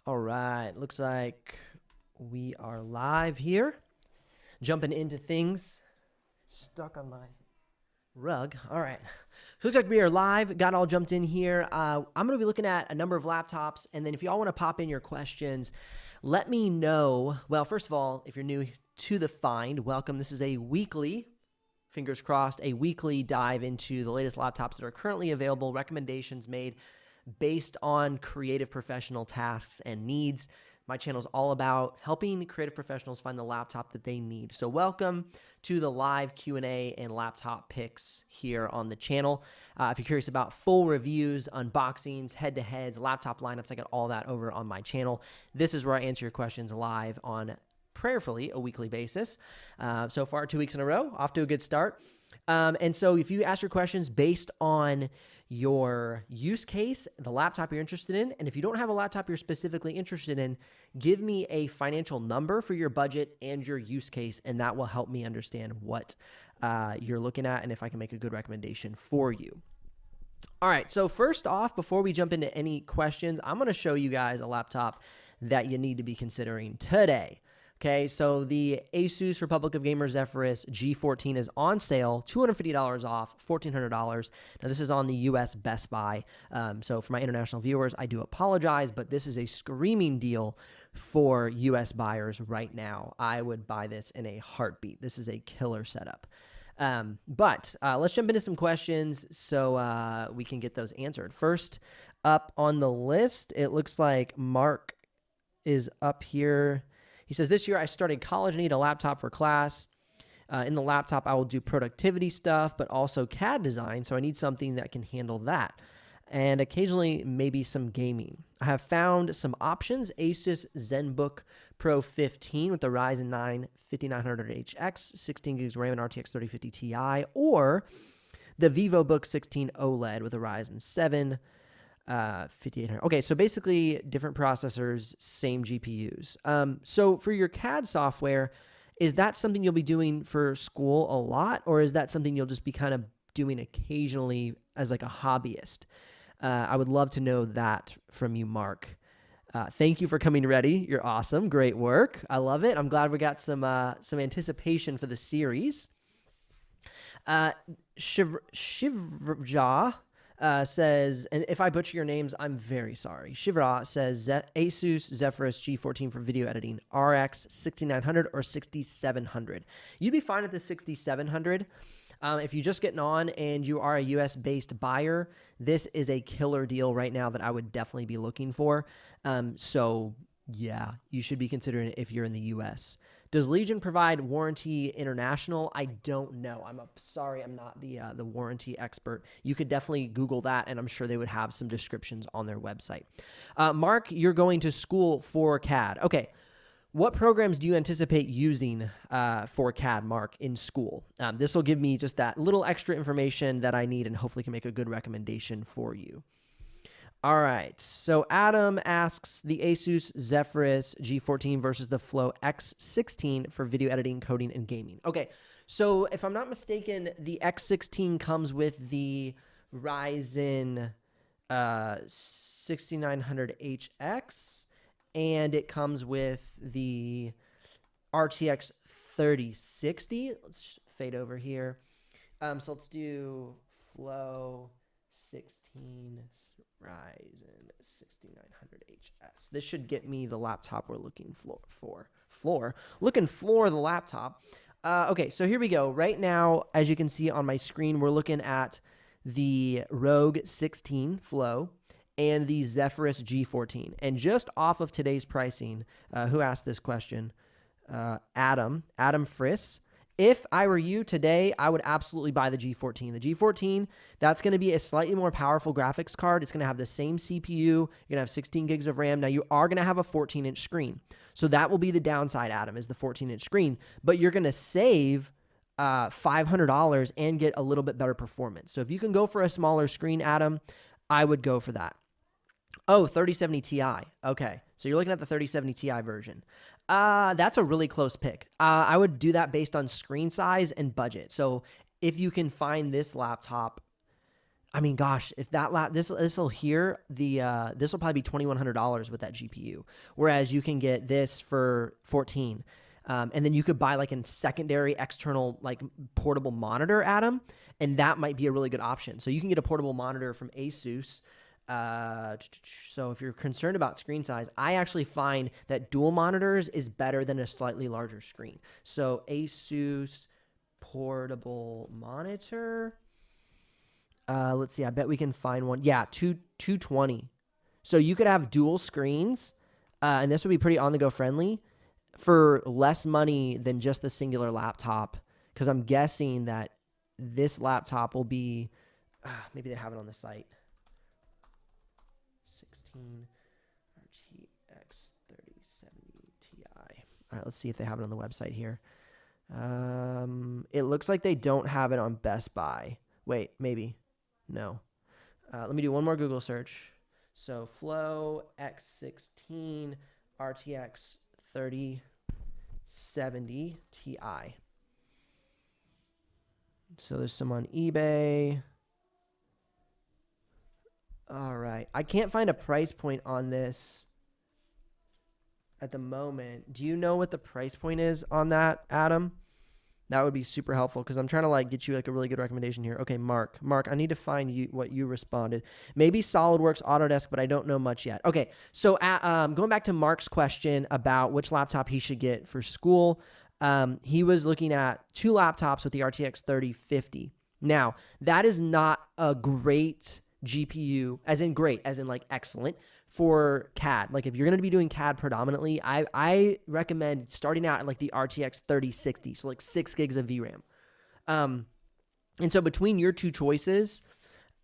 All right, looks like we are live here. Jumping into things. Stuck on my rug. All right. So looks like we are live. Got all jumped in here. I'm going to be looking at a number of laptops. And then if you all want to pop in your questions, let me know. Well, first of all, if you're new to the find, welcome. This is a weekly, fingers crossed, a weekly dive into the latest laptops that are currently available, recommendations made based on creative professional tasks and needs. My channel is all about helping creative professionals find the laptop that they need. So welcome to the live Q&A and laptop picks here on the channel. If you're curious about full reviews, unboxings, head-to-heads, laptop lineups, I got all that over on my channel. This is where I answer your questions live on prayerfully a weekly basis. So far, 2 weeks in a row, off to a good start. And so if you ask your questions based on your use case, the laptop you're interested in, and if you don't have a laptop you're specifically interested in, give me a financial number for your budget and your use case, and that will help me understand what you're looking at and if I can make a good recommendation for you. All right, so first off, before we jump into any questions, I'm going to show you guys a laptop that you need to be considering today. Okay, so the Asus Republic of Gamers Zephyrus G14 is on sale, $250 off, $1,400. Now, this is on the US Best Buy. So for my international viewers, I do apologize, but this is a screaming deal for US buyers right now. I would buy this in a heartbeat. This is a killer setup. But let's jump into some questions so we can get those answered. First up on the list, it looks like Mark is up here. He says, this year I started college and need a laptop for class. In the laptop, I will do productivity stuff, but also CAD design, so I need something that can handle that. And occasionally, maybe some gaming. I have found some options, Asus ZenBook Pro 15 with the Ryzen 9 5900HX, 16 gigs RAM and RTX 3050 Ti, or the Vivobook 16 OLED with a Ryzen 7 5800. Okay, so basically different processors, same GPUs. So for your CAD software, is that something you'll be doing for school a lot, or is that something you'll just be kind of doing occasionally as like a hobbyist? I would love to know that from you, Mark. Thank you for coming ready. You're awesome. Great work. I love it. I'm glad we got some anticipation for the series. Shivja says, and if I butcher your names, I'm very sorry. Shivra says Asus Zephyrus G14 for video editing, RX 6900 or 6700. You'd be fine at the 6700. If you're just getting on and you are a US-based buyer, this is a killer deal right now that I would definitely be looking for. So yeah, you should be considering it if you're in the US. Does Legion provide warranty international? I don't know. I'm sorry, I'm not the warranty expert. You could definitely Google that, and I'm sure they would have some descriptions on their website. Mark, you're going to school for CAD. Okay, what programs do you anticipate using for CAD, Mark, in school? This will give me just that little extra information that I need and hopefully can make a good recommendation for you. All right, so Adam asks the Asus Zephyrus G14 versus the Flow X16 for video editing, coding, and gaming. Okay, so if I'm not mistaken, the X16 comes with the Ryzen 6900HX, and it comes with the RTX 3060. Let's fade over here. So let's do Flow 16 Ryzen 6900HS. This should get me the laptop we're looking for. Looking for the laptop. Okay, so here we go. Right now, as you can see on my screen, we're looking at the Rogue 16 Flow and the Zephyrus G14. And just off of today's pricing, who asked this question? Adam Friss. If I were you today, I would absolutely buy the G14. The G14, that's going to be a slightly more powerful graphics card. It's going to have the same CPU. You're going to have 16 gigs of RAM. Now, you are going to have a 14-inch screen. So that will be the downside, Adam, is the 14-inch screen. But you're going to save $500 and get a little bit better performance. So if you can go for a smaller screen, Adam, I would go for that. Oh, 3070 Ti. Okay, so you're looking at the 3070 Ti version. That's a really close pick. I would do that based on screen size and budget. So if you can find this laptop I mean, gosh, if that this will here this will probably be $2,100 with that GPU, whereas you can get this for 14, and then you could buy like a secondary external like portable monitor, Adam, and that might be a really good option. So you can get a portable monitor from Asus. So if you're concerned about screen size, I actually find that dual monitors is better than a slightly larger screen. So Asus portable monitor. Let's see. I bet we can find one. Yeah, 220. So you could have dual screens, and this would be pretty on-the-go friendly for less money than just the singular laptop. Because I'm guessing that this laptop will be, maybe they have it on the site. 16 RTX 3070 Ti. All right, let's see if they have it on the website here. It looks like they don't have it on Best Buy. Wait, maybe. No. Let me do one more Google search. So Flow X16 RTX 3070 Ti. So there's some on eBay. All right. I can't find a price point on this at the moment. Do you know what the price point is on that, Adam? That would be super helpful because I'm trying to like get you like a really good recommendation here. Okay, Mark, I need to find you what you responded. Maybe SolidWorks, Autodesk, but I don't know much yet. Okay, so going back to Mark's question about which laptop he should get for school, he was looking at 2 laptops with the RTX 3050. Now, that is not a great GPU, as in like excellent, for CAD. Like if you're going to be doing CAD predominantly, I recommend starting out at like the RTX 3060, so like 6 gigs of VRAM. And so between your two choices,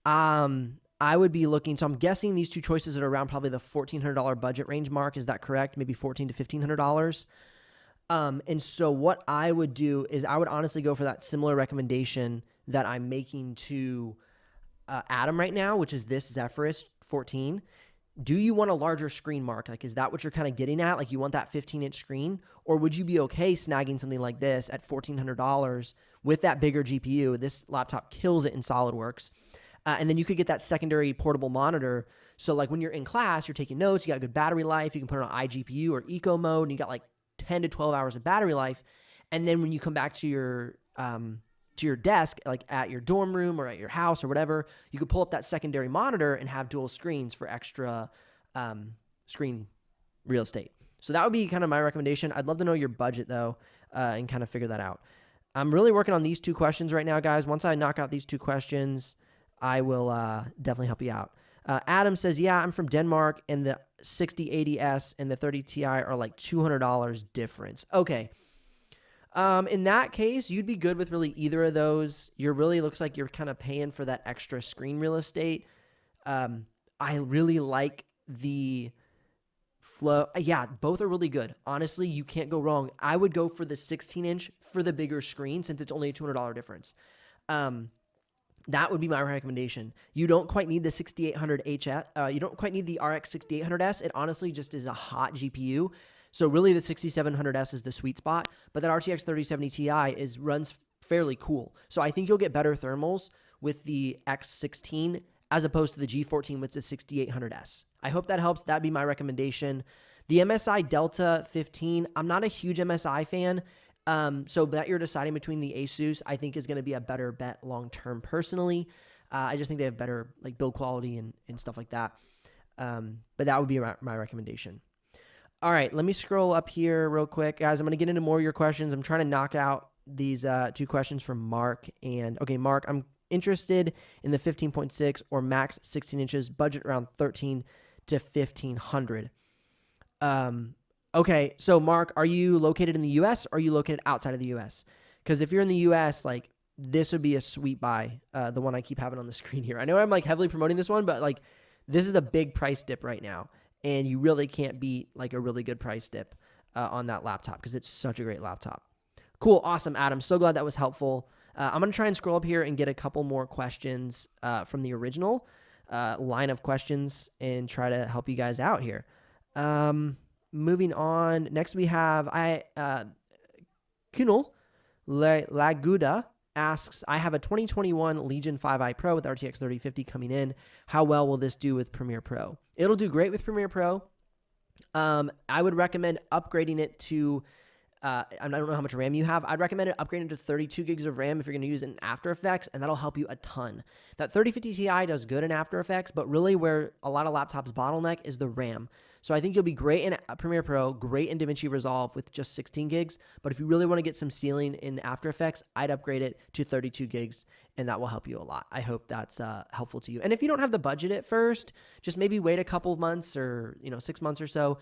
I would be looking, so I'm guessing these two choices are around probably the $1,400 budget range mark. Is that correct? Maybe $1,400 to $1,500. And so what I would do is I would honestly go for that similar recommendation that I'm making to Adam right now, which is this Zephyrus 14. Do you want a larger screen, Mark? Like, is that what you're kind of getting at? Like, you want that 15-inch screen? Or would you be okay snagging something like this at $1,400 with that bigger GPU? This laptop kills it in SolidWorks. And then you could get that secondary portable monitor. So, like, when you're in class, you're taking notes, you got good battery life, you can put it on iGPU or eco mode, and you got like 10 to 12 hours of battery life. And then when you come back to your desk, like at your dorm room or at your house or whatever, you could pull up that secondary monitor and have dual screens for extra screen real estate. So that would be kind of my recommendation. I'd love to know your budget though, and kind of figure that out. I'm really working on these 2 questions right now, guys. Once I knock out these 2 questions, I will definitely help you out. Adam says, yeah, I'm from Denmark, and the 6080S and the 30 Ti are like $200 difference. Okay. In that case, you'd be good with really either of those. You're really looks like you're kind of paying for that extra screen real estate. I really like the Flow. Yeah, both are really good. Honestly, you can't go wrong. I would go for the 16-inch for the bigger screen since it's only a $200 difference. That would be my recommendation. You don't quite need the 6800 HS. You don't quite need the RX 6800S. It honestly just is a hot GPU. So really the 6700S is the sweet spot, but that RTX 3070 Ti runs fairly cool. So I think you'll get better thermals with the X16 as opposed to the G14 with the 6800S. I hope that helps. That'd be my recommendation. The MSI Delta 15, I'm not a huge MSI fan. So that you're deciding between the Asus, I think is going to be a better bet long-term personally. I just think they have better like build quality and stuff like that. But that would be my recommendation. All right, let me scroll up here real quick. Guys, I'm going to get into more of your questions. I'm trying to knock out these 2 questions from Mark. And okay, Mark, I'm interested in the 15.6 or max 16 inches, budget around 13 to 1500. Okay, so Mark, are you located in the U.S. or are you located outside of the U.S.? Because if you're in the U.S., like this would be a sweet buy, the one I keep having on the screen here. I know I'm like heavily promoting this one, but like this is a big price dip right now. And you really can't beat like a really good price dip on that laptop because it's such a great laptop. Cool. Awesome, Adam. So glad that was helpful. I'm going to try and scroll up here and get a couple more questions from the original line of questions and try to help you guys out here. Moving on. Next we have Kunal Laguda. asks, I have a 2021 Legion 5i Pro with RTX 3050 coming in. How well will this do with Premiere Pro? It'll do great with Premiere Pro. I would recommend upgrading it to, I don't know how much RAM you have. I'd recommend upgrading to 32 gigs of RAM if you're going to use it in After Effects, and that'll help you a ton. That 3050 Ti does good in After Effects, but really where a lot of laptops bottleneck is the RAM. So I think you'll be great in Premiere Pro, great in DaVinci Resolve with just 16 gigs. But if you really want to get some ceiling in After Effects, I'd upgrade it to 32 gigs, and that will help you a lot. I hope that's helpful to you. And if you don't have the budget at first, just maybe wait a couple of months or 6 months or so.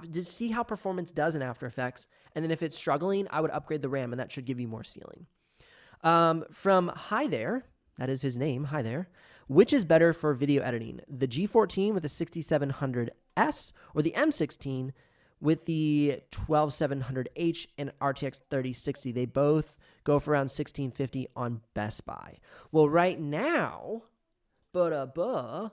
Just see how performance does in After Effects. And then if it's struggling, I would upgrade the RAM, and that should give you more ceiling. From Hi There, that is his name, Hi There. Which is better for video editing, the G14 with the 6700S or the M16 with the 12700H and RTX 3060? They both go for around $1,650 on Best Buy. Well, right now, you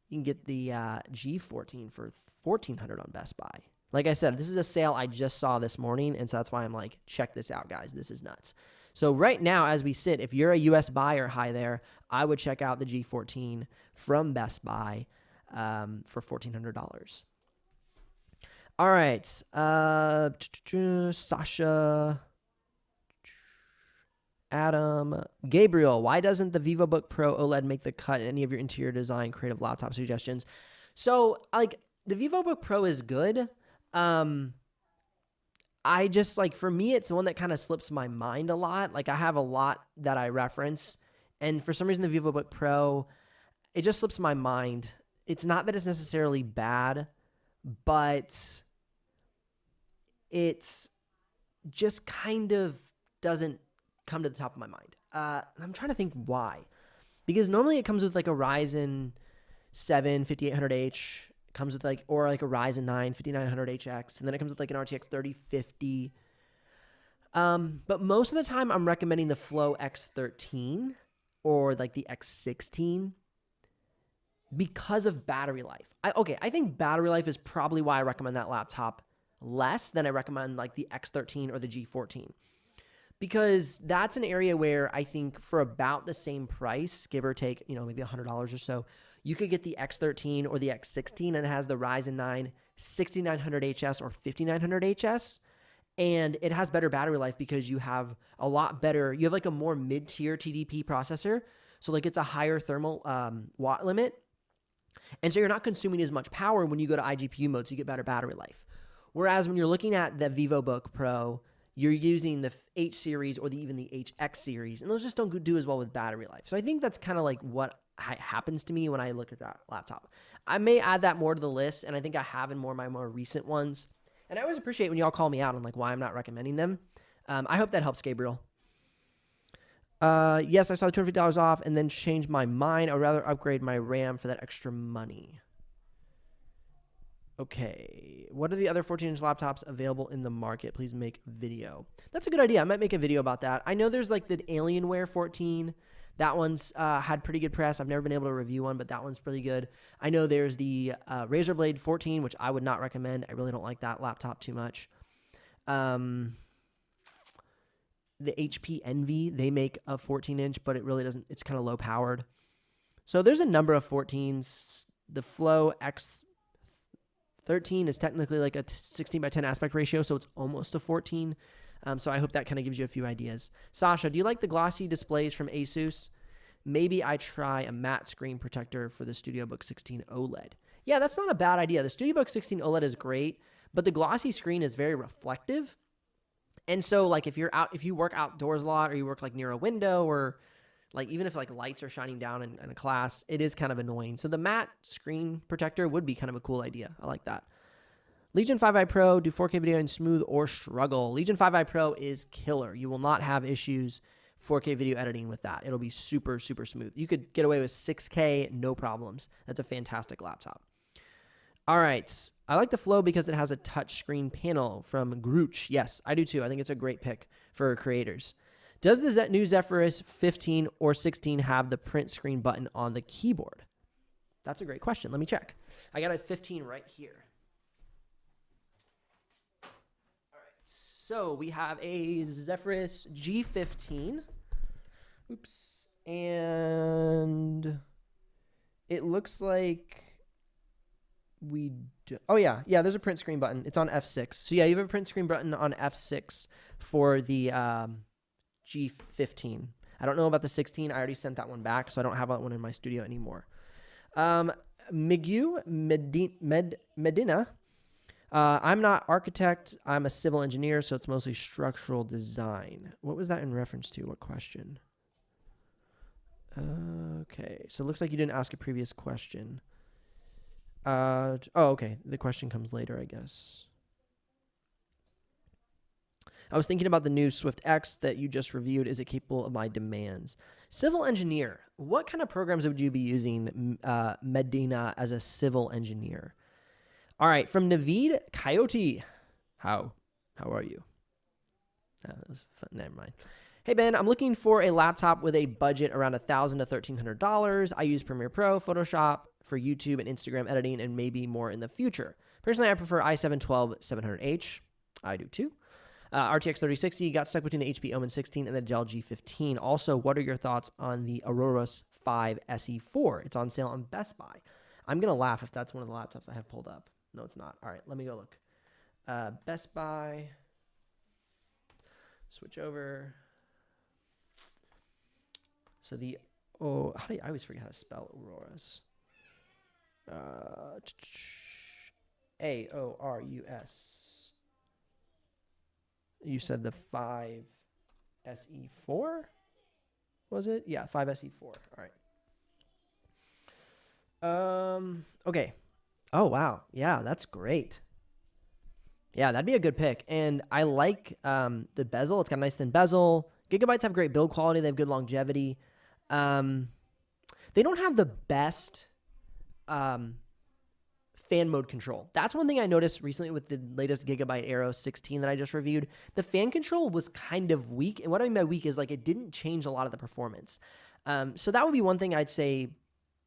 can get the G14 for $1,400 on Best Buy. Like I said, this is a sale I just saw this morning, and so that's why I'm like, check this out, guys. This is nuts. So right now, as we sit, if you're a US buyer, Hi There, I would check out the G14 from Best Buy for $1,400. All right. Sasha, Adam, Gabriel, why doesn't the Vivobook Pro OLED make the cut in any of your interior design creative laptop suggestions? So, like, the Vivobook Pro is good. I just, like, for me, it's the one that kind of slips my mind a lot. Like, I have a lot that I reference, and for some reason, the Vivobook Pro, it just slips my mind. It's not that it's necessarily bad, but it's just kind of doesn't come to the top of my mind. I'm trying to think why. Because normally it comes with, like, a Ryzen 7 5800H, comes with like a Ryzen 9 5900HX, and then it comes with like an RTX 3050. But most of the time I'm recommending the Flow X13 or like the X16 because of battery life. I think battery life is probably why I recommend that laptop less than I recommend like the X13 or the G14. Because that's an area where I think for about the same price, give or take, maybe $100 or so, you could get the X13 or the X16, and it has the Ryzen 9 6900HS or 5900HS, and it has better battery life because you have like a more mid-tier TDP processor, so like it's a higher thermal watt limit, and so you're not consuming as much power when you go to iGPU mode, so you get better battery life. Whereas when you're looking at the Vivobook Pro, you're using the H series or even the HX series, and those just don't do as well with battery life. So I think that's kind of like what happens to me when I look at that laptop. I may add that more to the list, and I think I have in my more recent ones. And I always appreciate when y'all call me out on like why I'm not recommending them. I hope that helps, Gabriel. Yes, I saw the $250 off and then changed my mind. I'd rather upgrade my RAM for that extra money. Okay, what are the other 14-inch laptops available in the market? Please make video. That's a good idea. I might make a video about that. I know there's like the Alienware 14. That one's had pretty good press. I've never been able to review one, but that one's pretty good. I know there's the Razer Blade 14, which I would not recommend. I really don't like that laptop too much. The HP Envy, they make a 14-inch, but it really doesn't. It's kind of low-powered. So there's a number of 14s. The Flow X13 is technically like a 16 by 10 aspect ratio, so it's almost a 14. So I hope that kind of gives you a few ideas. Sasha, do you like the glossy displays from Asus? Maybe I try a matte screen protector for the StudioBook 16 OLED. Yeah, that's not a bad idea. The StudioBook 16 OLED is great, but the glossy screen is very reflective. And so like if you work outdoors a lot or you work like near a window or like even if like lights are shining down in a class, it is kind of annoying. So the matte screen protector would be kind of a cool idea. I like that. Legion 5i Pro, do 4K video in smooth or struggle? Legion 5i Pro is killer. You will not have issues 4K video editing with that. It'll be super, super smooth. You could get away with 6K, no problems. That's a fantastic laptop. All right. I like the Flow because it has a touchscreen panel from Grooch. Yes, I do too. I think it's a great pick for creators. Does the new Zephyrus 15 or 16 have the print screen button on the keyboard? That's a great question. Let me check. I got a 15 right here. So we have a Zephyrus G14. Oops. And it looks like we do. Oh, yeah. Yeah, there's a print screen button. It's on F6. So, yeah, you have a print screen button on F6 for the G15. I don't know about the 16. I already sent that one back, so I don't have that one in my studio anymore. Medina. I'm not architect. I'm a civil engineer, so it's mostly structural design. What was that in reference to? What question? Okay, so it looks like you didn't ask a previous question. Oh, okay. The question comes later, I guess. I was thinking about the new Swift X that you just reviewed. Is it capable of my demands? Civil engineer. What kind of programs would you be using, Medina, as a civil engineer? All right, from Naveed Coyote. How are you? That was fun. Never mind. Hey, Ben, I'm looking for a laptop with a budget around $1,000 to $1,300. I use Premiere Pro, Photoshop for YouTube and Instagram editing, and maybe more in the future. Personally, I prefer i7-12700H. I do too. RTX 3060, got stuck between the HP Omen 16 and the Dell G15. Also, what are your thoughts on the Aurorus 5 SE4? It's on sale on Best Buy. I'm going to laugh if that's one of the laptops I have pulled up. No, it's not. All right, let me go look. Best Buy. Switch over. So the, I always forget how to spell Aurorus. Aorus. You said the 5 SE4? Was it? Yeah, 5 SE4. All right. Okay. Oh, wow. Yeah, that's great. Yeah, that'd be a good pick. And I like the bezel. It's got a nice thin bezel. Gigabytes have great build quality. They have good longevity. They don't have the best fan mode control. That's one thing I noticed recently with the latest Gigabyte Aero 16 that I just reviewed. The fan control was kind of weak. And what I mean by weak is like it didn't change a lot of the performance. So that would be one thing I'd say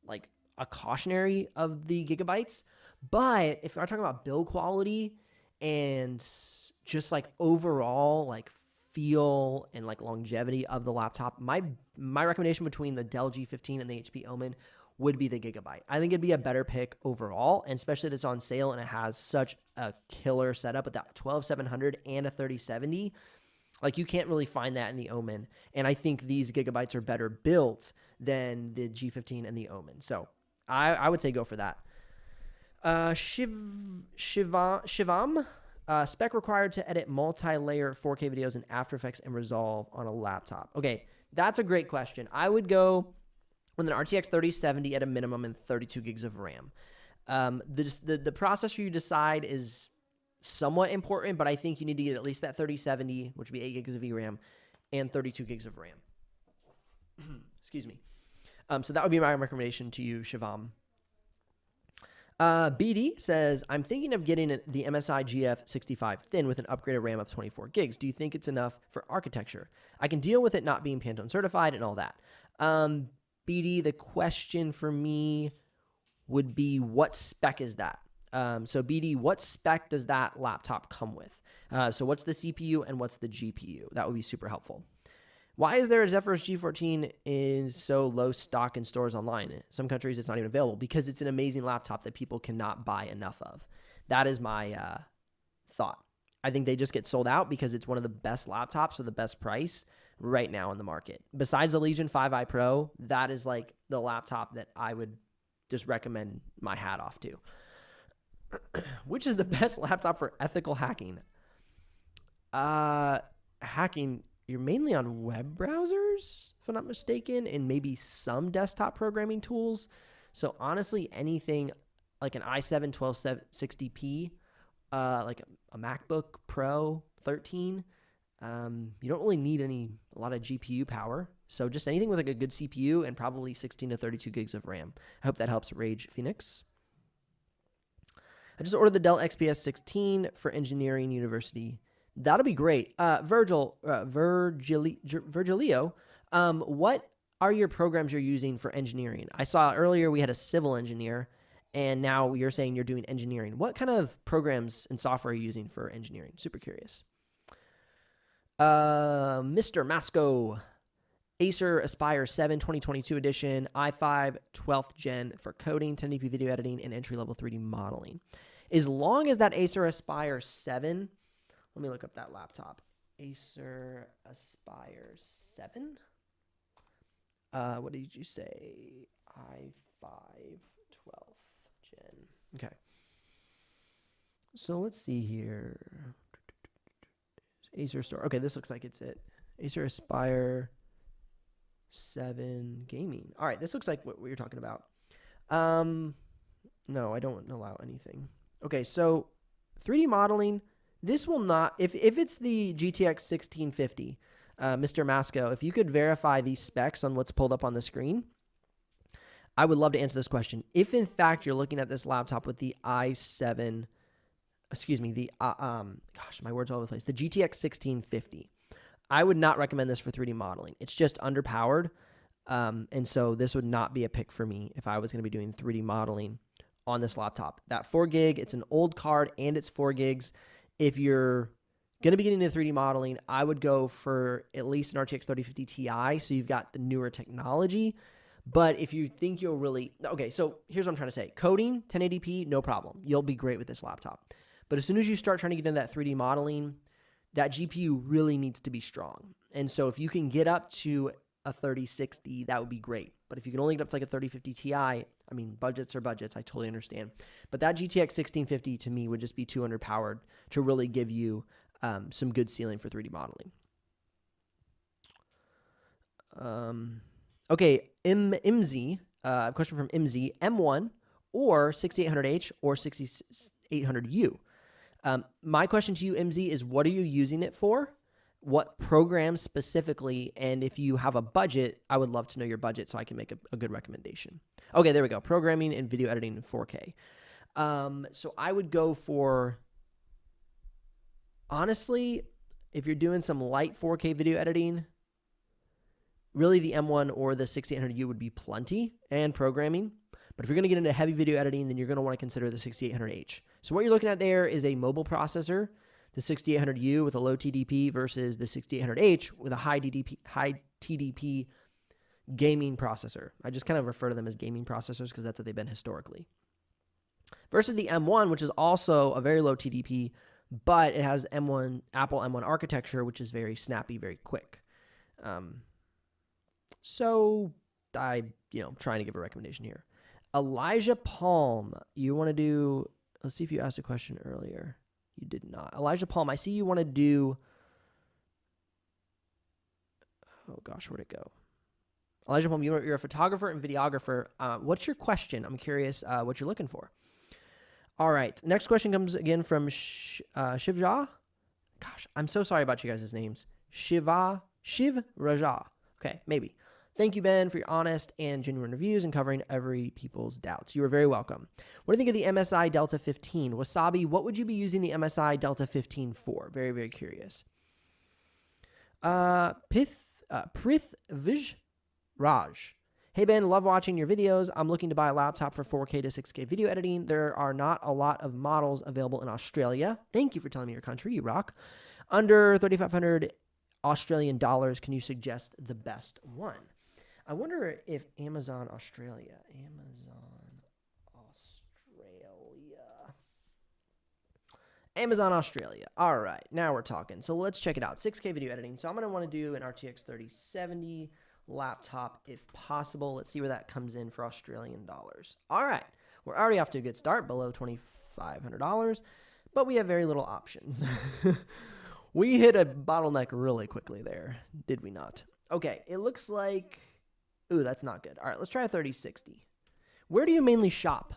like a cautionary of the Gigabytes. But if we're talking about build quality and just like overall like feel and like longevity of the laptop, my recommendation between the Dell G15 and the HP Omen would be the Gigabyte. I think it'd be a better pick overall, and especially that it's on sale and it has such a killer setup with that 12700 and a 3070. Like you can't really find that in the Omen, and I think these Gigabytes are better built than the G15 and the Omen. So I would say go for that. Shivam, spec required to edit multi-layer 4K videos in After Effects and Resolve on a laptop. Okay, that's a great question. I would go with an RTX 3070 at a minimum and 32 gigs of RAM. The processor you decide is somewhat important, but I think you need to get at least that 3070, which would be 8 gigs of VRAM, and 32 gigs of RAM. Excuse me. So that would be my recommendation to you, Shivam. BD says, I'm thinking of getting the MSI GF65 thin with an upgraded RAM of 24 gigs. Do you think it's enough for architecture? I can deal with it not being Pantone certified and all that. BD, the question for me would be, what spec is that? So BD, what spec does that laptop come with? So what's the CPU and what's the GPU? That would be super helpful. Why is there a Zephyrus G14 is so low stock in stores online? In some countries, it's not even available because it's an amazing laptop that people cannot buy enough of. That is my thought. I think they just get sold out because it's one of the best laptops for the best price right now in the market. Besides the Legion 5i Pro, that is like the laptop that I would just recommend my hat off to. Which is the best laptop for ethical hacking? Hacking, you're mainly on web browsers, if I'm not mistaken, and maybe some desktop programming tools. So honestly, anything like an i7 1260p, like a MacBook Pro 13, you don't really need a lot of GPU power. So just anything with like a good CPU and probably 16 to 32 gigs of RAM. I hope that helps, Rage Phoenix. I just ordered the Dell XPS 16 for engineering university. That'll be great. Virgilio, what are your programs you're using for engineering? I saw earlier we had a civil engineer, and now you're saying you're doing engineering. What kind of programs and software are you using for engineering? Super curious. Mr. Masco, Acer Aspire 7 2022 edition, i5 12th gen for coding, 1080p video editing, and entry-level 3D modeling. As long as that Acer Aspire 7, let me look up that laptop. Acer Aspire 7? What did you say? i5 12th gen. Okay. So let's see here. Acer Store. Okay, this looks like it's it. Acer Aspire 7 gaming. All right, this looks like what you're talking about. No, I don't allow anything. Okay, so 3D modeling, this will not, if it's the GTX 1650, Mr. Masco, if you could verify these specs on what's pulled up on the screen, I would love to answer this question. If in fact you're looking at this laptop with the i7, excuse me, the, gosh, my words all over the place, the GTX 1650, I would not recommend this for 3D modeling. It's just underpowered, and so this would not be a pick for me if I was going to be doing 3D modeling on this laptop. That 4 gig, it's an old card, and it's 4 gigs. If you're going to be getting into 3D modeling, I would go for at least an RTX 3050 Ti, so you've got the newer technology. But if you think you'll really, okay, so here's what I'm trying to say. Coding, 1080p, no problem. You'll be great with this laptop. But as soon as you start trying to get into that 3D modeling, that GPU really needs to be strong. And so if you can get up to a 3060, that would be great. But if you can only get up to like a 3050 Ti, I mean, budgets are budgets. I totally understand. But that GTX 1650 to me would just be too underpowered to really give you some good ceiling for 3D modeling. Okay, MZ, a question from MZ, M1 or 6800H or 6800U. My question to you, MZ, is what are you using it for? What program specifically? And if you have a budget, I would love to know your budget so I can make a good recommendation. Okay, there we go. Programming and video editing in 4K. So I would go for, honestly, if you're doing some light 4K video editing, really the M1 or the 6800U would be plenty, and programming. But if you're going to get into heavy video editing, then you're going to want to consider the 6800H. So what you're looking at there is a mobile processor, the 6800U with a low TDP versus the 6800H with a high TDP gaming processor. I just kind of refer to them as gaming processors because that's what they've been historically. Versus the M1, which is also a very low TDP, but it has Apple M1 architecture, which is very snappy, very quick. So I'm trying to give a recommendation here. Elijah Palm, you want to do, let's see if you asked a question earlier. You did not. Elijah Palm, I see you want to do, oh gosh, where'd it go? Elijah Palm, you're a photographer and videographer. What's your question? I'm curious what you're looking for. All right, next question comes again from Shivja. Gosh, I'm so sorry about you guys' names. Shiv Raja. Okay, maybe. Thank you, Ben, for your honest and genuine reviews and covering every people's doubts. You are very welcome. What do you think of the MSI Delta 15? Wasabi, what would you be using the MSI Delta 15 for? Very, very curious. Prithvij Raj. Hey, Ben, love watching your videos. I'm looking to buy a laptop for 4K to 6K video editing. There are not a lot of models available in Australia. Thank you for telling me your country. You rock. Under 3,500 Australian dollars, can you suggest the best one? I wonder if Amazon Australia. Amazon Australia. All right, now we're talking. So let's check it out. 6K video editing. So I'm going to want to do an RTX 3070 laptop if possible. Let's see where that comes in for Australian dollars. All right, we're already off to a good start, below $2,500, but we have very little options. We hit a bottleneck really quickly there, did we not? Okay, it looks like, ooh, that's not good. All right, let's try a 3060. Where do you mainly shop?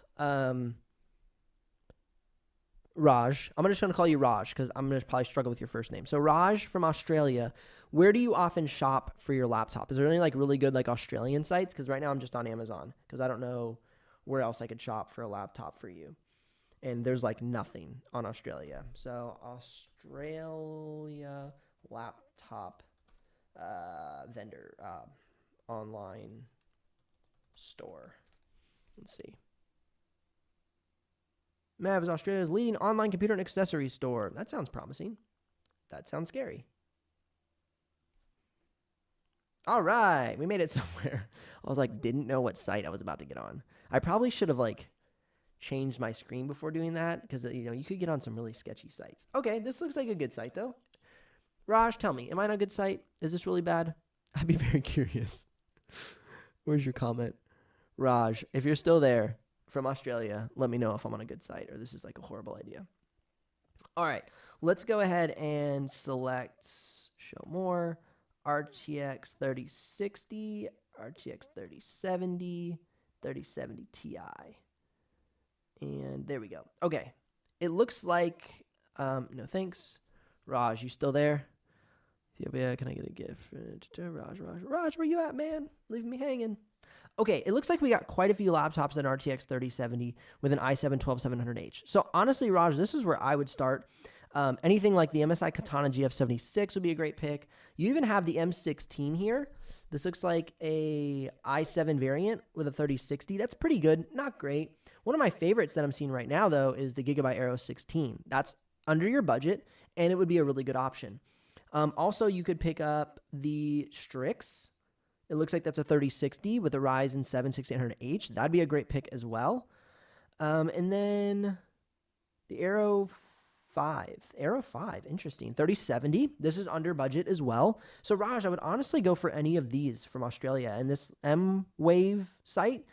Raj, I'm just going to call you Raj because I'm going to probably struggle with your first name. So Raj from Australia, where do you often shop for your laptop? Is there any like really good like Australian sites? Because right now I'm just on Amazon because I don't know where else I could shop for a laptop for you. And there's like nothing on Australia. So Australia laptop vendor online store. Let's see. Mav is Australia's leading online computer and accessories store. That sounds promising. That sounds scary. All right, we made it somewhere. I was like, didn't know what site I was about to get on. I probably should have like changed my screen before doing that because you could get on some really sketchy sites. Okay, this looks like a good site though. Raj, tell me, am I on a good site? Is this really bad? I'd be very curious. Where's your comment? Raj, if you're still there from Australia, let me know if I'm on a good site or this is like a horrible idea. All right, let's go ahead and select show more, RTX 3060, RTX 3070, 3070 Ti. And there we go. Okay, it looks like, no thanks. Raj, you still there? Ethiopia, can I get a gift? Raj, where you at, man? Leaving me hanging. Okay, it looks like we got quite a few laptops in RTX 3070 with an i7-12700H. So honestly, Raj, this is where I would start. Anything like the MSI Katana GF76 would be a great pick. You even have the M16 here. This looks like a i7 variant with a 3060. That's pretty good, not great. One of my favorites that I'm seeing right now, though, is the Gigabyte Aero 16. That's under your budget, and it would be a really good option. Also, you could pick up the Strix. It looks like that's a 3060 with a Ryzen 7 6800H. That'd be a great pick as well. And then the Aero 5. Aero 5, interesting. 3070. This is under budget as well. So, Raj, I would honestly go for any of these from Australia. And this M-Wave site,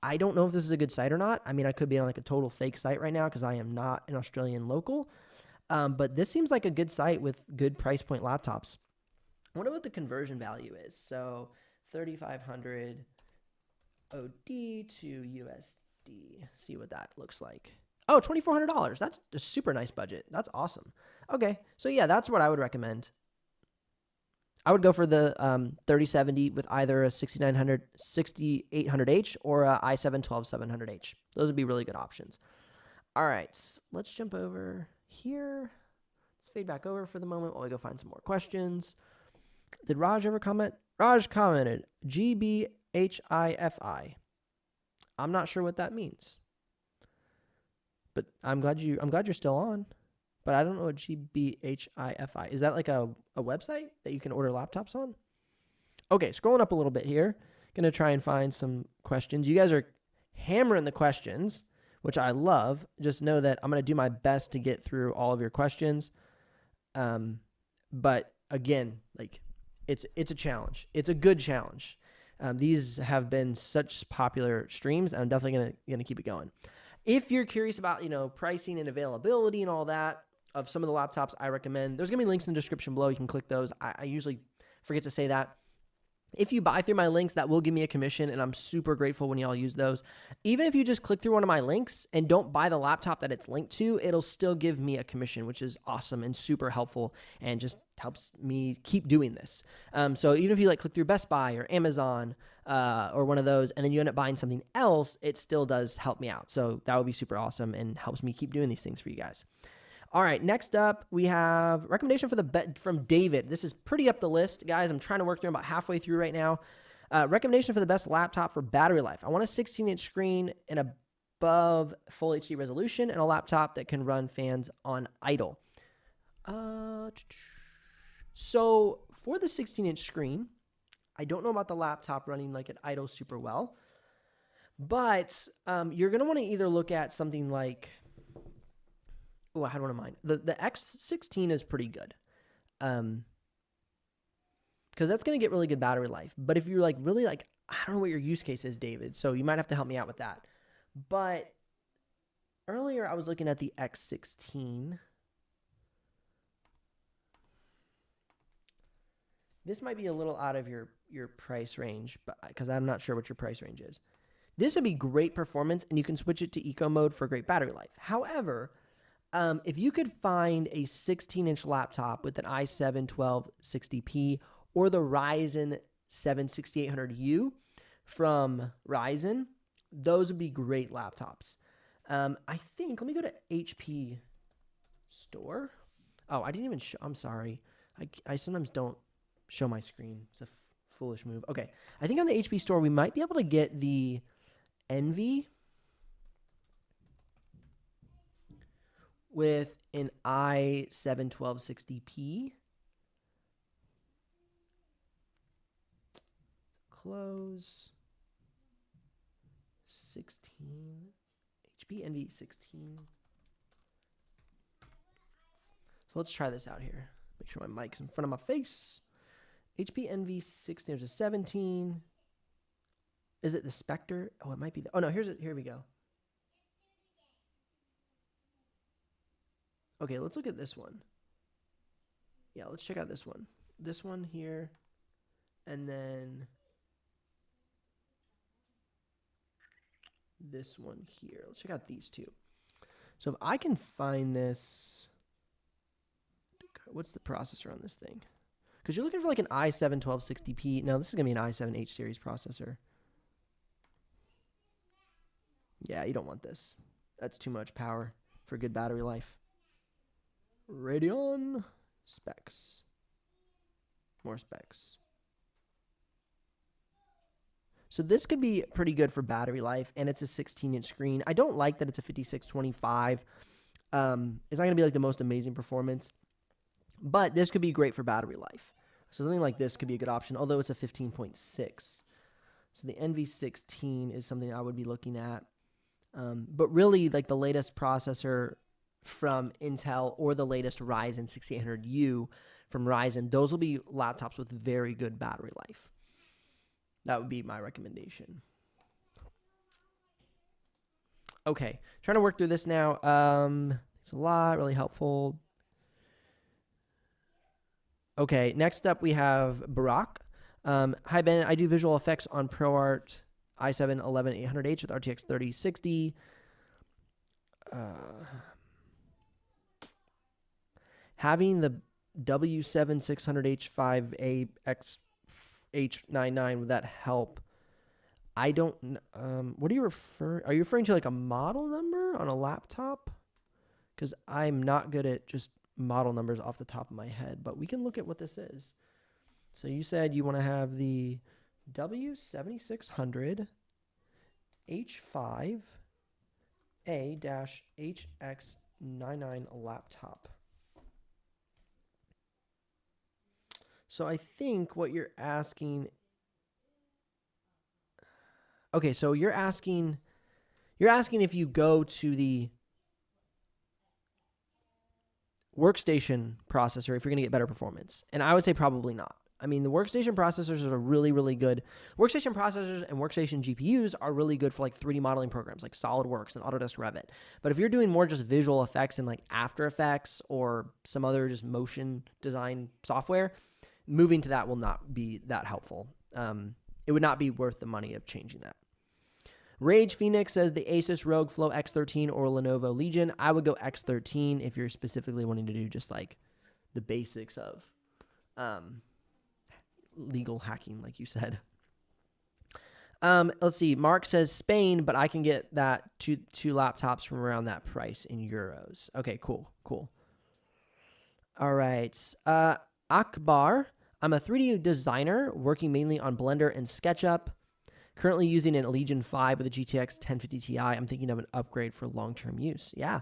I don't know if this is a good site or not. I mean, I could be on like a total fake site right now because I am not an Australian local. But this seems like a good site with good price point laptops. I wonder what the conversion value is. So 3,500 OD to USD. See what that looks like. Oh, $2,400. That's a super nice budget. That's awesome. Okay, so yeah, that's what I would recommend. I would go for the 3070 with either a 6800H or a i7-12700H. Those would be really good options. All right, let's jump over here. Let's fade back over for the moment while we go find some more questions. Did Raj ever comment? Raj commented, GBHIFI. I'm not sure what that means. But I'm glad you're still on. But I don't know what GBHIFI. Is that like a website that you can order laptops on? Okay, scrolling up a little bit here. Gonna try and find some questions. You guys are hammering the questions, which I love. Just know that I'm going to do my best to get through all of your questions. But again, like it's a challenge. It's a good challenge. These have been such popular streams, and I'm definitely going to keep it going. If you're curious about, pricing and availability and all that of some of the laptops I recommend, there's going to be links in the description below. You can click those. I usually forget to say that. If you buy through my links, that will give me a commission, and I'm super grateful when y'all use those. Even if you just click through one of my links and don't buy the laptop that it's linked to, it'll still give me a commission, which is awesome and super helpful and just helps me keep doing this. So even if you click through Best Buy or Amazon or one of those, and then you end up buying something else, it still does help me out. So that would be super awesome and helps me keep doing these things for you guys. All right, next up, we have recommendation from David. This is pretty up the list, guys. I'm trying to work through. I'm about halfway through right now. Recommendation for the best laptop for battery life. I want a 16-inch screen and above full HD resolution and a laptop that can run fans on idle. So for the 16-inch screen, I don't know about the laptop running at idle super well, but you're going to want to either look at something like... Oh, I had one of mine. The X16 is pretty good. Because that's going to get really good battery life. But if you're really I don't know what your use case is, David, so you might have to help me out with that. But earlier I was looking at the X16. This might be a little out of your price range, but because I'm not sure what your price range is. This would be great performance, and you can switch it to eco mode for great battery life. However... if you could find a 16-inch laptop with an i7-1260p or the Ryzen 7 6800U from Ryzen, those would be great laptops. I think, let me go to HP Store. Oh, I didn't even show, I'm sorry. I sometimes don't show my screen. It's a foolish move. Okay, I think on the HP Store, we might be able to get the Envy with an i7-1260p. close. 16. HP NV16. So let's try this out here. Make sure my mic's in front of my face. HP NV16. There's a 17. Is it the Spectre? Oh, it might be. Oh no, here we go. Okay, let's look at this one. Yeah, let's check out this one. This one here, and then this one here. Let's check out these two. So if I can find this, what's the processor on this thing? Because you're looking for like an i7 1260p. No, this is going to be an i7 H series processor. Yeah, you don't want this. That's too much power for good battery life. Radeon specs. More specs. So this could be pretty good for battery life, and it's a 16-inch screen. I don't like that it's a 5625. It's not going to be like the most amazing performance, but this could be great for battery life. So something like this could be a good option, although it's a 15.6. So the NV16 is something I would be looking at. But really, like the latest processor from Intel or the latest Ryzen 6800U from Ryzen, those will be laptops with very good battery life. That would be my recommendation. Okay, trying to work through this now. It's a lot, really helpful. Okay, next up we have Barack. Hi Ben, I do visual effects on ProArt i7 11800H with RTX 3060. Having the W7 600H5A XH99, would that help? I don't. What are you referring? Are you referring to like a model number on a laptop? Because I'm not good at just model numbers off the top of my head, but we can look at what this is. So you said you want to have the W7600 H5A-HX99 laptop. So I think what you're asking. Okay, so you're asking if you go to the Workstation processor if you're going to get better performance. And I would say probably not. I mean, the Workstation processors are really, really good. Workstation processors and Workstation GPUs are really good for like 3D modeling programs like SolidWorks and Autodesk Revit. But if you're doing more just visual effects in like After Effects or some other just motion design software, moving to that will not be that helpful. It would not be worth the money of changing that. Rage Phoenix says the Asus ROG Flow X13 or Lenovo Legion. I would go X13 if you're specifically wanting to do just like the basics of legal hacking, like you said. Let's see. Mark says Spain, but I can get that two laptops from around that price in euros. Okay, cool. All right. Akbar. I'm a 3D designer working mainly on Blender and SketchUp. Currently using an Legion 5 with a GTX 1050 Ti. I'm thinking of an upgrade for long-term use. Yeah.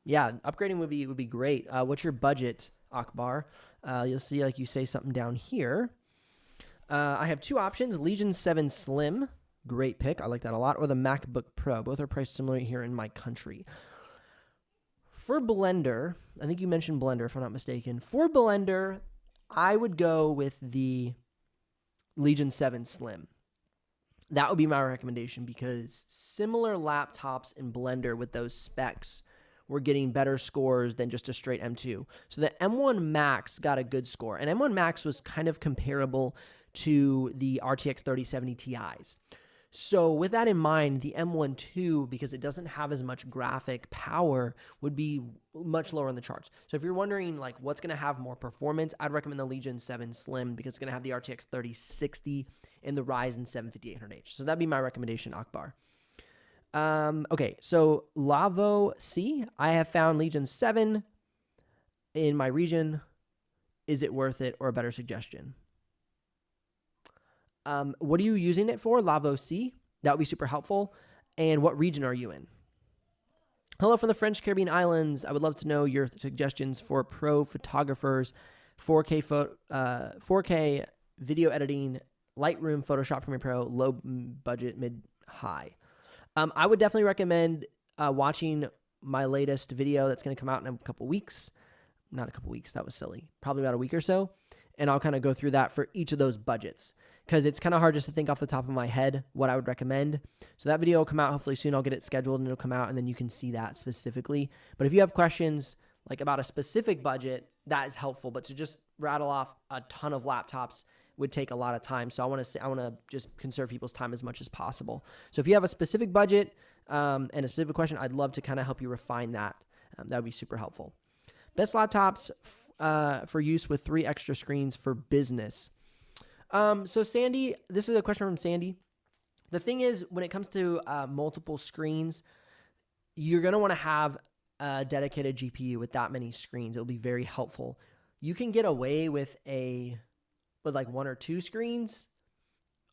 Upgrading would be great. What's your budget, Akbar? You'll see, like you say something down here. I have two options. Legion 7 Slim, great pick. I like that a lot. Or the MacBook Pro. Both are priced similarly here in my country. For Blender, I think you mentioned Blender if I'm not mistaken. For Blender, I would go with the Legion 7 Slim. That would be my recommendation because similar laptops in Blender with those specs were getting better scores than just a straight M2. So the M1 Max got a good score, and M1 Max was kind of comparable to the RTX 3070 Ti's. So with that in mind, the M1 II, because it doesn't have as much graphic power, would be much lower on the charts. So if you're wondering like what's going to have more performance, I'd recommend the Legion 7 Slim because it's going to have the RTX 3060 and the Ryzen 7 5800H. So that'd be my recommendation, Akbar. Okay, so Lavo C, I have found Legion 7 in my region. Is it worth it or a better suggestion? What are you using it for? Lavo C. That would be super helpful. And what region are you in? Hello from the French Caribbean Islands. I would love to know your suggestions for pro photographers 4K video editing, Lightroom, Photoshop, Premiere Pro, low budget, mid, high. I would definitely recommend watching my latest video that's going to come out in a couple weeks. Not a couple weeks, that was silly. Probably about a week or so. And I'll kind of go through that for each of those budgets because it's kind of hard just to think off the top of my head what I would recommend. So that video will come out hopefully soon. I'll get it scheduled and it'll come out and then you can see that specifically. But if you have questions like about a specific budget, that is helpful. But to just rattle off a ton of laptops would take a lot of time. So I want to just conserve people's time as much as possible. So if you have a specific budget and a specific question, I'd love to kind of help you refine that. That would be super helpful. Best laptops for use with 3 extra screens for business. So Sandy, this is a question from Sandy. The thing is, when it comes to multiple screens, you're going to want to have a dedicated GPU with that many screens. It'll be very helpful. You can get away with like 1 or 2 screens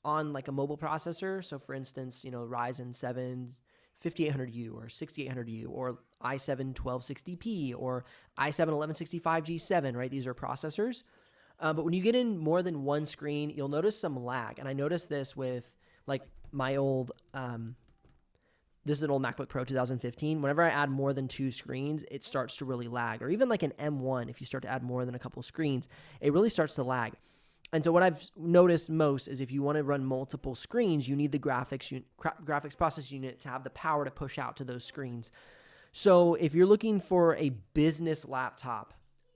on like a mobile processor. So for instance, Ryzen 7 5800U or 6800U or i7 1260p or i7 1165G7, right? These are processors. But when you get in more than 1 screen, you'll notice some lag. And I noticed this with like my old, this is an old MacBook Pro 2015. Whenever I add more than 2 screens, it starts to really lag. Or even like an M1, if you start to add more than a couple screens, it really starts to lag. And so what I've noticed most is if you want to run multiple screens, you need the graphics processing unit to have the power to push out to those screens. So if you're looking for a business laptop,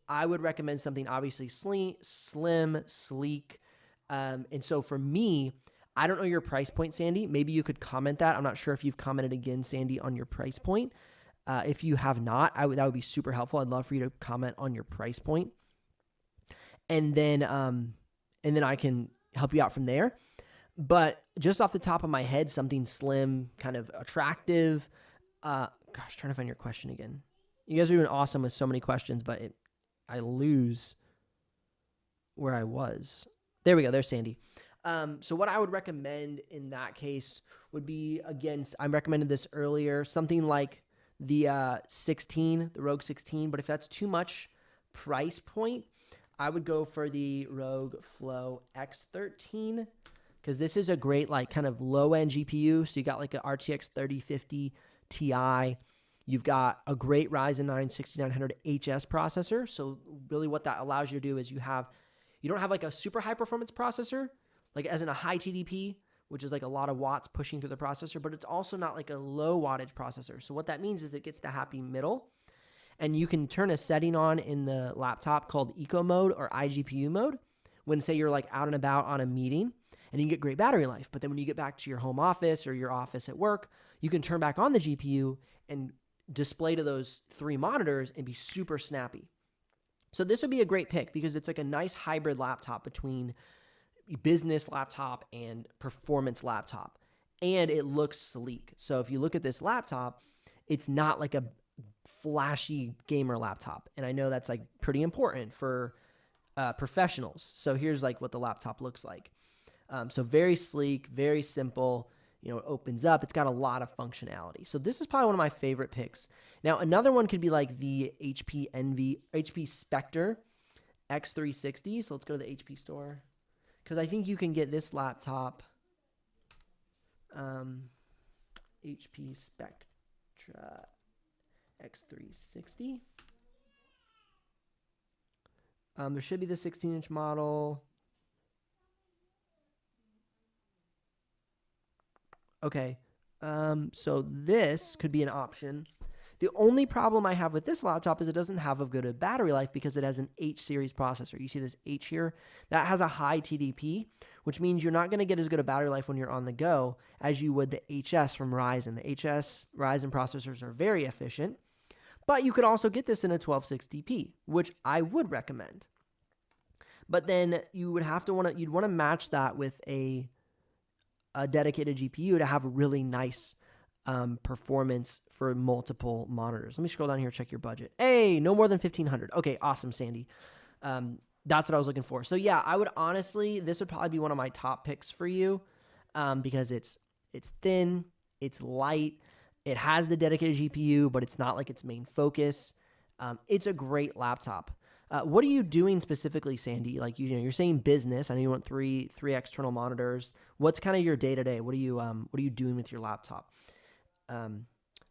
I would recommend something obviously slim, sleek. And so for me, I don't know your price point, Sandy. Maybe you could comment that. I'm not sure if you've commented again, Sandy, on your price point. If you have not, that would be super helpful. I'd love for you to comment on your price point. And then I can help you out from there. But just off the top of my head, something slim, kind of attractive. Trying to find your question again. You guys are doing awesome with so many questions, but I lose where I was. There we go. There's Sandy. So what I would recommend in that case would be, again, I recommended this earlier, something like the Rogue 16. But if that's too much price point, I would go for the Rogue Flow X13 because this is a great like kind of low-end GPU. So you got like an RTX 3050 Ti. You've got a great Ryzen 9 6900HS processor. So really what that allows you to do is you don't have like a super high performance processor, like as in a high TDP, which is like a lot of watts pushing through the processor, but it's also not like a low wattage processor. So what that means is it gets the happy middle. And you can turn a setting on in the laptop called Eco Mode or iGPU mode when, say, you're like out and about on a meeting and you get great battery life. But then when you get back to your home office or your office at work, you can turn back on the GPU and display to those 3 monitors and be super snappy. So this would be a great pick because it's like a nice hybrid laptop between business laptop and performance laptop. And it looks sleek. So if you look at this laptop, it's not like a flashy gamer laptop. And I know that's like pretty important for professionals. So here's like what the laptop looks like. So very sleek, very simple, it opens up. It's got a lot of functionality. So this is probably one of my favorite picks. Now, another one could be like the HP Spectre X360. So let's go to the HP store because I think you can get this laptop, HP Spectre X360. There should be the 16-inch model. Okay, so this could be an option. The only problem I have with this laptop is it doesn't have a good battery life because it has an H series processor. You see this H here? That has a high TDP, which means you're not going to get as good a battery life when you're on the go as you would the HS from Ryzen. The HS Ryzen processors are very efficient, but you could also get this in a 1260p, which I would recommend. But then you would have to you'd want to match that with a dedicated GPU to have a really nice performance for multiple monitors. Let me scroll down here, check your budget. Hey, no more than 1500. Okay, awesome, Sandy. That's what I was looking for. So yeah, I would honestly, this would probably be one of my top picks for you because it's thin, it's light, it has the dedicated GPU, but it's not like its main focus. It's a great laptop. What are you doing specifically, Sandy? Like, you know, you're saying business. I know you want three external monitors. What's kind of your day to day? What are you doing with your laptop?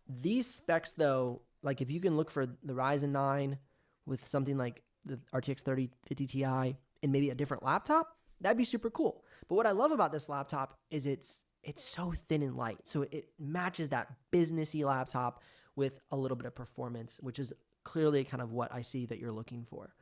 These specs, though, like if you can look for the Ryzen 9 with something like the RTX 3050 Ti and maybe a different laptop, that'd be super cool. But what I love about this laptop is it's so thin and light. So it matches that businessy laptop with a little bit of performance, which is clearly kind of what I see that you're looking for.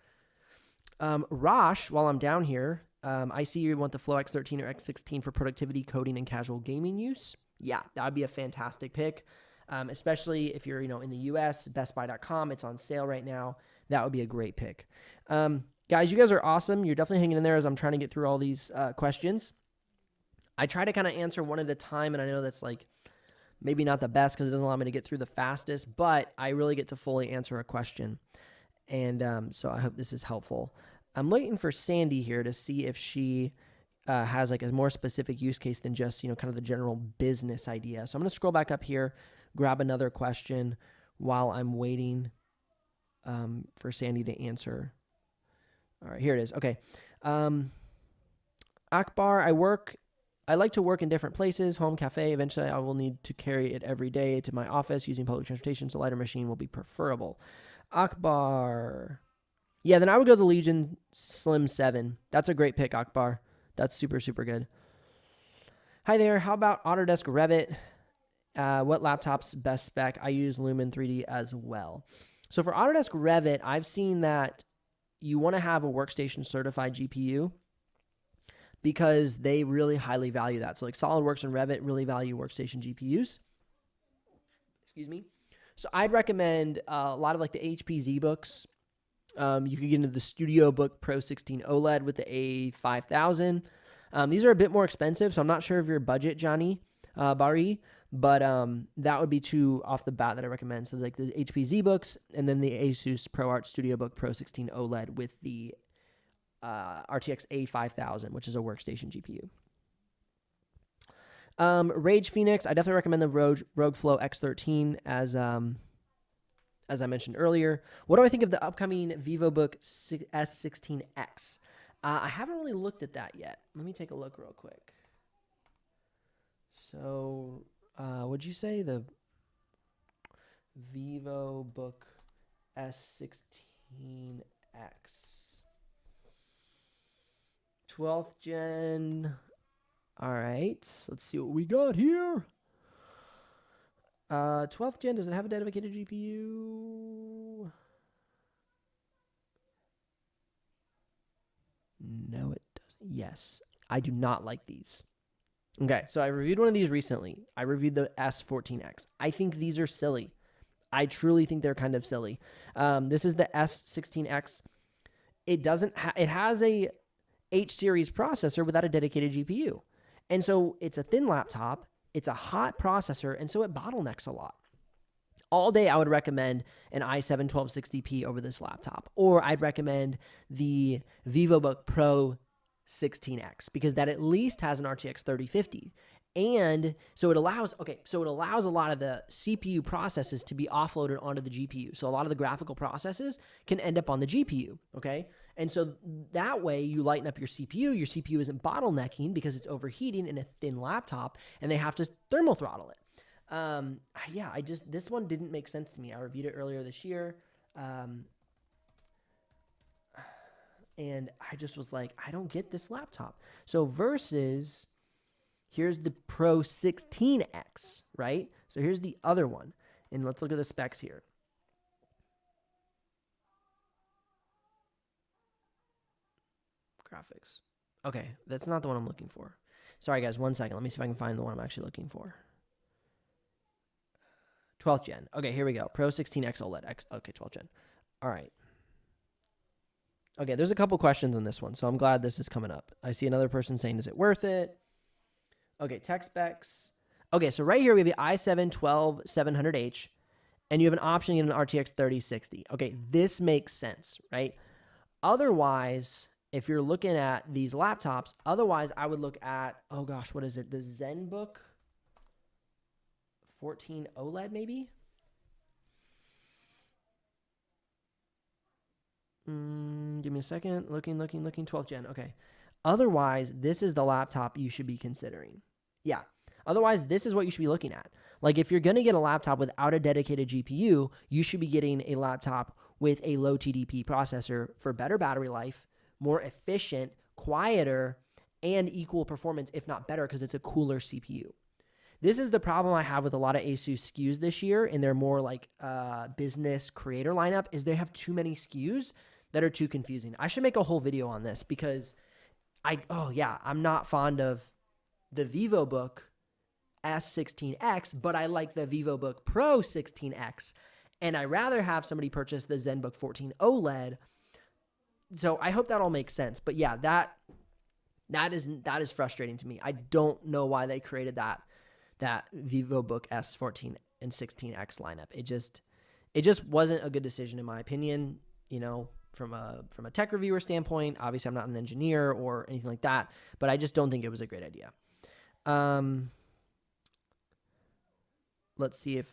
Rosh, while I'm down here, I see you want the Flow X13 or X16 for productivity, coding, and casual gaming use. Yeah, that would be a fantastic pick. Especially if you're, in the US, bestbuy.com, it's on sale right now. That would be a great pick. Guys, you guys are awesome. You're definitely hanging in there as I'm trying to get through all these questions. I try to kind of answer one at a time, and I know that's like maybe not the best because it doesn't allow me to get through the fastest, but I really get to fully answer a question. And so I hope this is helpful. I'm waiting for Sandy here to see if she has like a more specific use case than just, kind of the general business idea. So I'm going to scroll back up here, grab another question while I'm waiting for Sandy to answer. All right, here it is. Okay. Akbar, I like to work in different places, home, cafe. Eventually, I will need to carry it every day to my office using public transportation, so lighter machine will be preferable. Akbar. Yeah, then I would go the Legion Slim 7. That's a great pick, Akbar. That's super, super good. Hi there. How about Autodesk Revit? What laptop's best spec? I use Lumen 3D as well. So for Autodesk Revit, I've seen that you want to have a Workstation certified GPU because they really highly value that. So like SolidWorks and Revit really value Workstation GPUs. Excuse me. So I'd recommend a lot of like the HP ZBooks. You could get into the Studiobook Pro 16 OLED with the A5000. These are a bit more expensive, so I'm not sure of your budget, Johnny Bari, but that would be two off the bat that I recommend. So like the HP ZBooks and then the Asus ProArt Studiobook Pro 16 OLED with the RTX A5000, which is a Workstation GPU. Rage Phoenix, I definitely recommend the Rogue Flow X13 as I mentioned earlier. What do I think of the upcoming Vivobook S16X? I haven't really looked at that yet. Let me take a look real quick. So, would you say the Vivobook S16X? 12th gen. All right, let's see what we got here. 12th gen, does it have a dedicated GPU? No, it doesn't. Yes, I do not like these. Okay, so I reviewed one of these recently. I reviewed the S14X. I think these are silly. I truly think they're kind of silly. This is the S16X. It has a H series processor without a dedicated GPU. And so it's a thin laptop, it's a hot processor, and so it bottlenecks a lot. All day, I would recommend an i7 1260p over this laptop, or I'd recommend the Vivobook Pro 16X because that at least has an RTX 3050. And so it allows a lot of the CPU processes to be offloaded onto the GPU. So a lot of the graphical processes can end up on the GPU, okay? And so that way you lighten up your CPU isn't bottlenecking because it's overheating in a thin laptop and they have to thermal throttle it. This one didn't make sense to me. I reviewed it earlier this year. And I just was like, I don't get this laptop. So versus, here's the Pro 16X, right? So here's the other one. And let's look at the specs here. Graphics. Okay, that's not the one I'm looking for. Sorry, guys, 1 second. Let me see if I can find the one I'm actually looking for. 12th gen. Okay, here we go. Pro 16X OLED. Okay, 12th gen. All right. Okay, there's a couple questions on this one, so I'm glad this is coming up. I see another person saying, is it worth it? Okay, tech specs. Okay, so right here we have the i7-12700H, and you have an option to get an RTX 3060. Okay, this makes sense, right? Otherwise, if you're looking at these laptops, I would look at, oh gosh, what is it? The ZenBook 14 OLED maybe? Give me a second. Looking. 12th gen. Okay. Otherwise, this is the laptop you should be considering. Yeah. Otherwise, this is what you should be looking at. Like if you're going to get a laptop without a dedicated GPU, you should be getting a laptop with a low TDP processor for better battery life, more efficient, quieter, and equal performance, if not better, because it's a cooler CPU. This is the problem I have with a lot of Asus SKUs this year in their more like business creator lineup is they have too many SKUs that are too confusing. I should make a whole video on this because I'm not fond of the Vivobook S16X, but I like the Vivobook Pro 16X, and I rather have somebody purchase the ZenBook 14 OLED. So I hope that all makes sense. But yeah, that is frustrating to me. I don't know why they created that Vivobook S14 and 16X lineup. It just wasn't a good decision in my opinion, you know, from a tech reviewer standpoint. Obviously, I'm not an engineer or anything like that, but I just don't think it was a great idea. Let's see if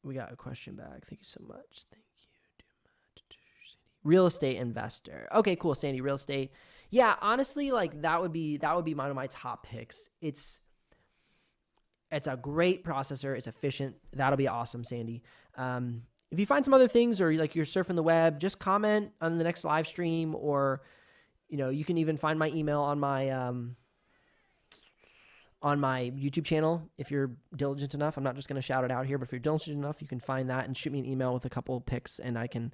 we got a question back. Thank you so much. Thank you. Real estate investor. Okay, cool, Sandy. Real estate. Yeah, honestly, like that would be one of my top picks. It's a great processor. It's efficient. That'll be awesome, Sandy. If you find some other things or like you're surfing the web, just comment on the next live stream, or you know, you can even find my email on my YouTube channel if you're diligent enough. I'm not just going to shout it out here, but if you're diligent enough, you can find that and shoot me an email with a couple picks, and I can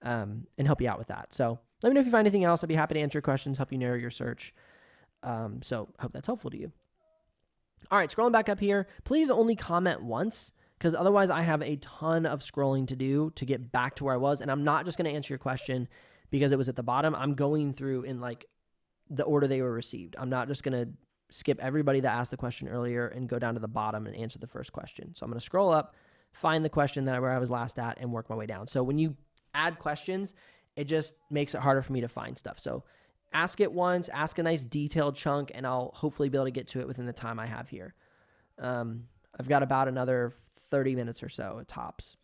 and help you out with that. So let me know if you find anything else. I'd be happy to answer your questions, help you narrow your search. So I hope that's helpful to you. All right, scrolling back up here, please only comment once, because otherwise I have a ton of scrolling to do to get back to where I was, and I'm not just going to answer your question because it was at the bottom. I'm going through in like the order they were received. I'm not just going to skip everybody that asked the question earlier and go down to the bottom and answer the first question. So I'm going to scroll up, find the question where I was last at, and work my way down. So when you add questions, it just makes it harder for me to find stuff. So ask it once, ask a nice detailed chunk, and I'll hopefully be able to get to it within the time I have here. I've got about another 30 minutes or so at tops.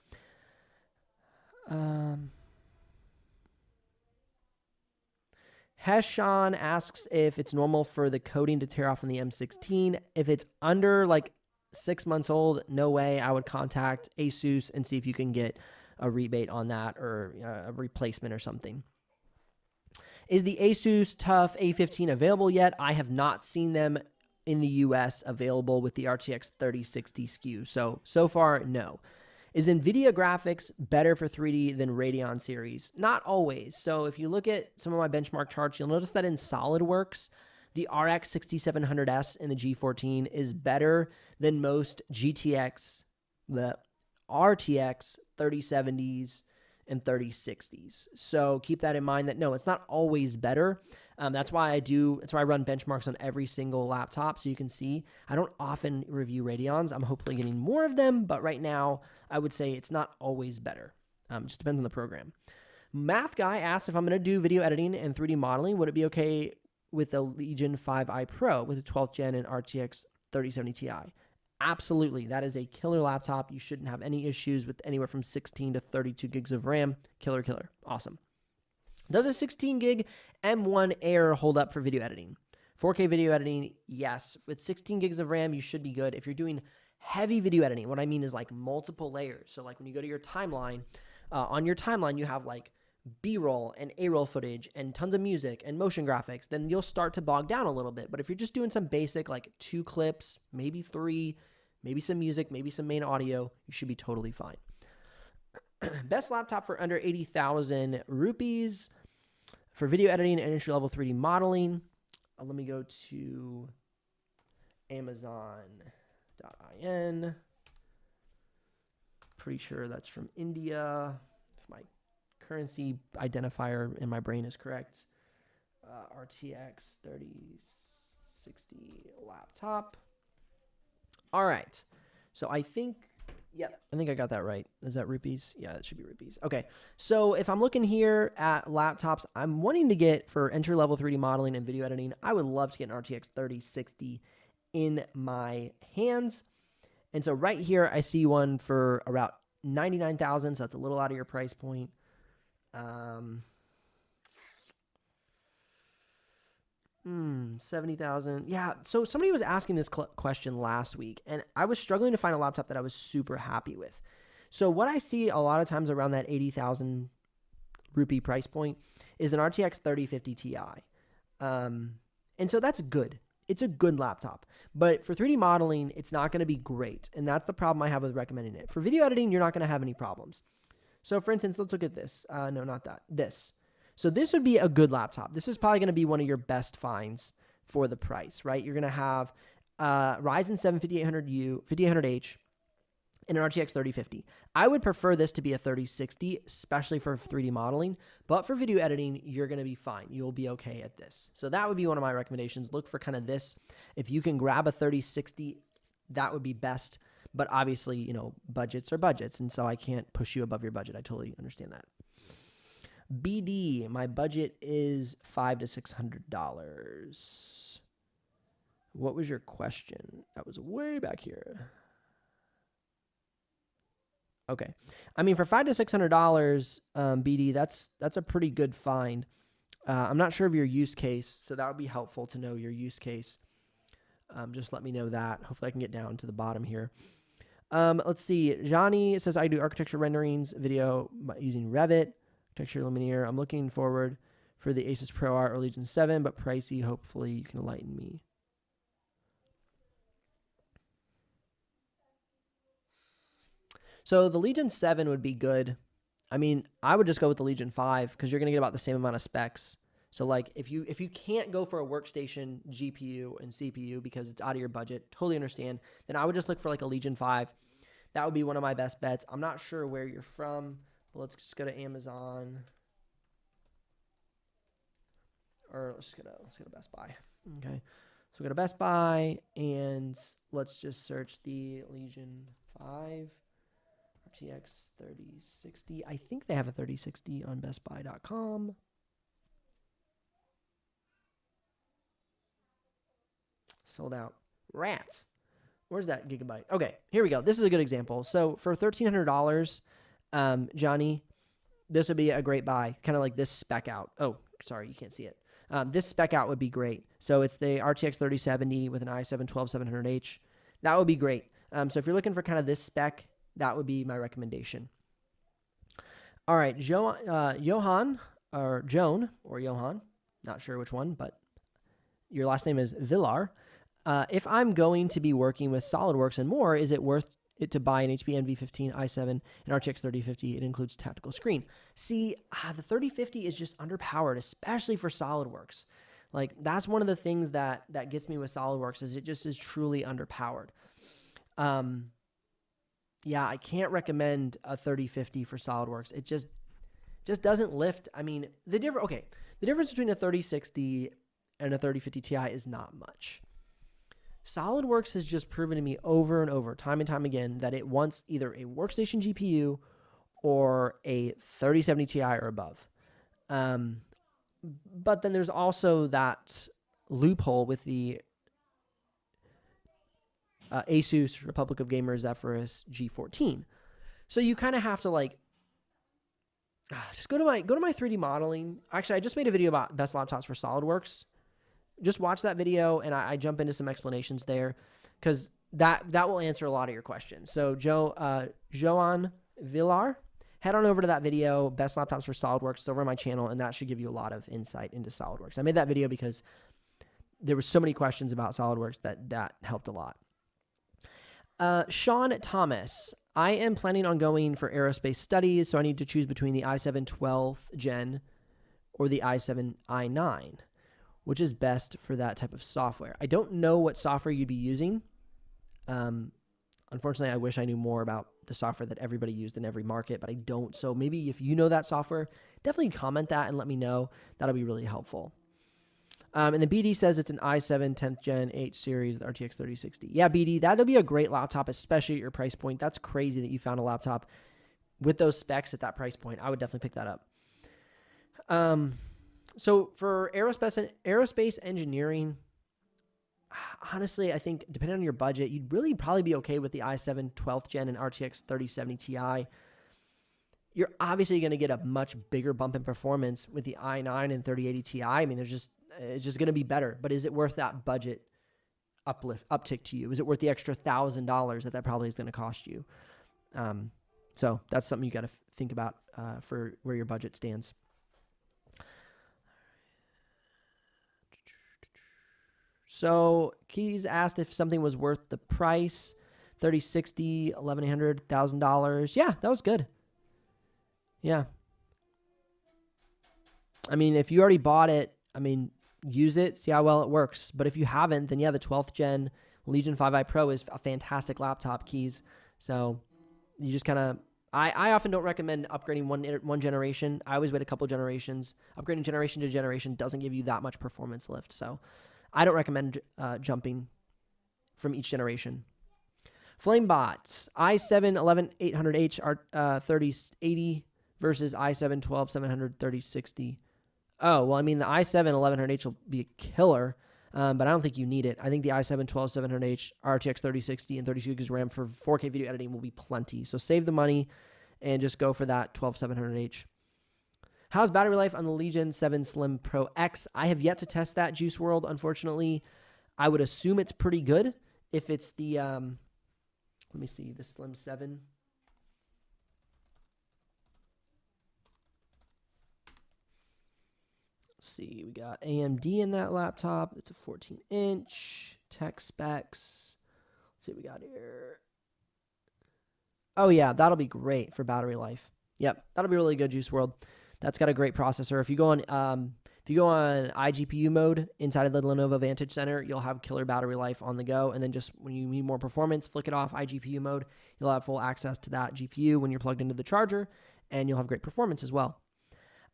Heshan asks if it's normal for the coating to tear off on the M16. If it's under like 6 months old, no way. I would contact Asus and see if you can get a rebate on that or a replacement or something. Is the Asus TUF A15 available yet? I have not seen them in the US available with the RTX 3060 SKU. So far, no. Is NVIDIA graphics better for 3D than Radeon series? Not always. So if you look at some of my benchmark charts, you'll notice that in SolidWorks, the RX 6700S in the G14 is better than most GTX, the RTX 3070s and 3060s. So keep that in mind that no, it's not always better. That's why I run benchmarks on every single laptop. So you can see I don't often review Radeons. I'm hopefully getting more of them, but right now I would say it's not always better. Just depends on the program. Math Guy asked if I'm going to do video editing and 3D modeling, would it be okay with the Legion 5i Pro with a 12th gen and RTX 3070 Ti? Absolutely. That is a killer laptop. You shouldn't have any issues with anywhere from 16 to 32 gigs of RAM. Killer. Awesome. Does a 16 gig M1 Air hold up for video editing? 4K video editing, yes. With 16 gigs of RAM, you should be good. If you're doing heavy video editing, what I mean is like multiple layers. So like when you go to your timeline, on your timeline, you have like B-roll and A-roll footage and tons of music and motion graphics, then you'll start to bog down a little bit. But if you're just doing some basic, like 2 clips, maybe 3, maybe some music, maybe some main audio, you should be totally fine. Best laptop for under 80,000 rupees for video editing and entry-level 3D modeling. Let me go to Amazon.in. Pretty sure that's from India. If my currency identifier in my brain is correct. RTX 3060 laptop. All right. So I think I got that right. Is that rupees? Yeah, it should be rupees. Okay. So if I'm looking here at laptops, I'm wanting to get for entry-level 3D modeling and video editing, I would love to get an RTX 3060 in my hands. And so right here, I see one for about 99,000. So that's a little out of your price point. 70,000. Yeah. So somebody was asking this question last week, and I was struggling to find a laptop that I was super happy with. So what I see a lot of times around that 80,000 rupee price point is an RTX 3050 Ti. And so that's good. It's a good laptop. But for 3D modeling, it's not going to be great. And that's the problem I have with recommending it. For video editing, you're not going to have any problems. So for instance, let's look at this. No, not that. This. So this would be a good laptop. This is probably going to be one of your best finds for the price, right? You're going to have Ryzen 7 5800H and an RTX 3050. I would prefer this to be a 3060, especially for 3D modeling. But for video editing, you're going to be fine. You'll be okay at this. So that would be one of my recommendations. Look for kind of this. If you can grab a 3060, that would be best. But obviously, you know, budgets are budgets. And so I can't push you above your budget. I totally understand that. BD, my budget is $500 to $600. What was your question? That was way back here. Okay. I mean, for $500 to $600, BD, that's a pretty good find. I'm not sure of your use case, so that would be helpful to know your use case. Just let me know that. Hopefully I can get down to the bottom here. Let's see. Johnny says, I do architecture renderings, video using Revit, architecture Lumiere. I'm looking forward for the Asus Pro R or Legion 7, but pricey. Hopefully you can enlighten me. So the Legion 7 would be good. I mean, I would just go with the Legion 5 because you're going to get about the same amount of specs. So like if you can't go for a workstation GPU and CPU because it's out of your budget, totally understand, then I would just look for like a Legion 5. That would be one of my best bets. I'm not sure where you're from, but let's just go to Amazon. Or let's go to Best Buy. Okay. So we go to Best Buy and let's just search the Legion 5. RTX 3060. I think they have a 3060 on bestbuy.com. Sold out. Rats. Where's that gigabyte? Okay, here we go. This is a good example. So for $1,300, Johnny, this would be a great buy. Kind of like this spec out. Oh, sorry, you can't see it. This spec out would be great. So it's the RTX 3070 with an i7 12700H. That would be great. So if you're looking for kind of this spec, that would be my recommendation. All right, Johan, not sure which one, but your last name is Villar. If I'm going to be working with SolidWorks and more, is it worth it to buy an HP Envy 15 i7 and RTX 3050? It includes tactical screen. See, the 3050 is just underpowered, especially for SolidWorks. Like, that's one of the things that gets me with SolidWorks is it just is truly underpowered. Yeah, I can't recommend a 3050 for SolidWorks. It just doesn't lift. I mean, the difference between a 3060 and a 3050 Ti is not much. SolidWorks has just proven to me over and over, time and time again, that it wants either a workstation GPU or a 3070 Ti or above. But then there's also that loophole with the Asus Republic of Gamers Zephyrus G14. So you kind of have to like just go to my 3D modeling. Actually, I just made a video about best laptops for SolidWorks. Just watch that video and I jump into some explanations there because that will answer a lot of your questions. So Joan Villar, head on over to that video, best laptops for SolidWorks. It's over on my channel, and that should give you a lot of insight into SolidWorks. I made that video because there were so many questions about SolidWorks that helped a lot. Sean Thomas, I am planning on going for aerospace studies, so I need to choose between the i7 12th gen or the i7 i9. Which is best for that type of software? I don't know what software you'd be using. Unfortunately, I wish I knew more about the software that everybody used in every market, but I don't. So maybe if you know that software, definitely comment that and let me know. That'll be really helpful. And then BD says it's an i7 10th Gen 8 series with RTX 3060. Yeah, BD, that'll be a great laptop, especially at your price point. That's crazy that you found a laptop with those specs at that price point. I would definitely pick that up. So for aerospace engineering, honestly, I think depending on your budget, you'd really probably be okay with the i7 12th gen and RTX 3070 Ti. you're obviously going to get a much bigger bump in performance with the i9 and 3080 Ti. I mean, it's just going to be better. But is it worth that budget uptick to you? Is it worth the extra $1,000 that probably is going to cost you? So that's something you got to think about for where your budget stands. So Keys asked if something was worth the price. 3060, $1,100, $1,000. Yeah, that was good. Yeah. I mean, if you already bought it, I mean, use it, see how well it works. But if you haven't, then yeah, the 12th gen Legion 5i Pro is a fantastic laptop, Keys. So you just kind of, I often don't recommend upgrading one generation. I always wait a couple generations. Upgrading generation to generation doesn't give you that much performance lift. So I don't recommend jumping from each generation. Flamebots, i7-11800H R3080 versus i7-12700 3060. Oh, well, I mean, the i7-1100H will be a killer, but I don't think you need it. I think the i7-12700H RTX 3060 and 32 gigs of RAM for 4K video editing will be plenty. So save the money and just go for that 12700H. How's battery life on the Legion 7 Slim Pro X? I have yet to test that, Juice World, unfortunately. I would assume it's pretty good if it's the, let me see, the Slim 7. Let's see, we got AMD in that laptop. It's a 14-inch. Tech specs. Let's see what we got here. Oh, yeah, that'll be great for battery life. Yep, that'll be really good, Juice World. That's got a great processor. If you go on iGPU mode inside of the Lenovo Vantage Center, you'll have killer battery life on the go. And then just when you need more performance, flick it off iGPU mode. You'll have full access to that GPU when you're plugged into the charger, and you'll have great performance as well.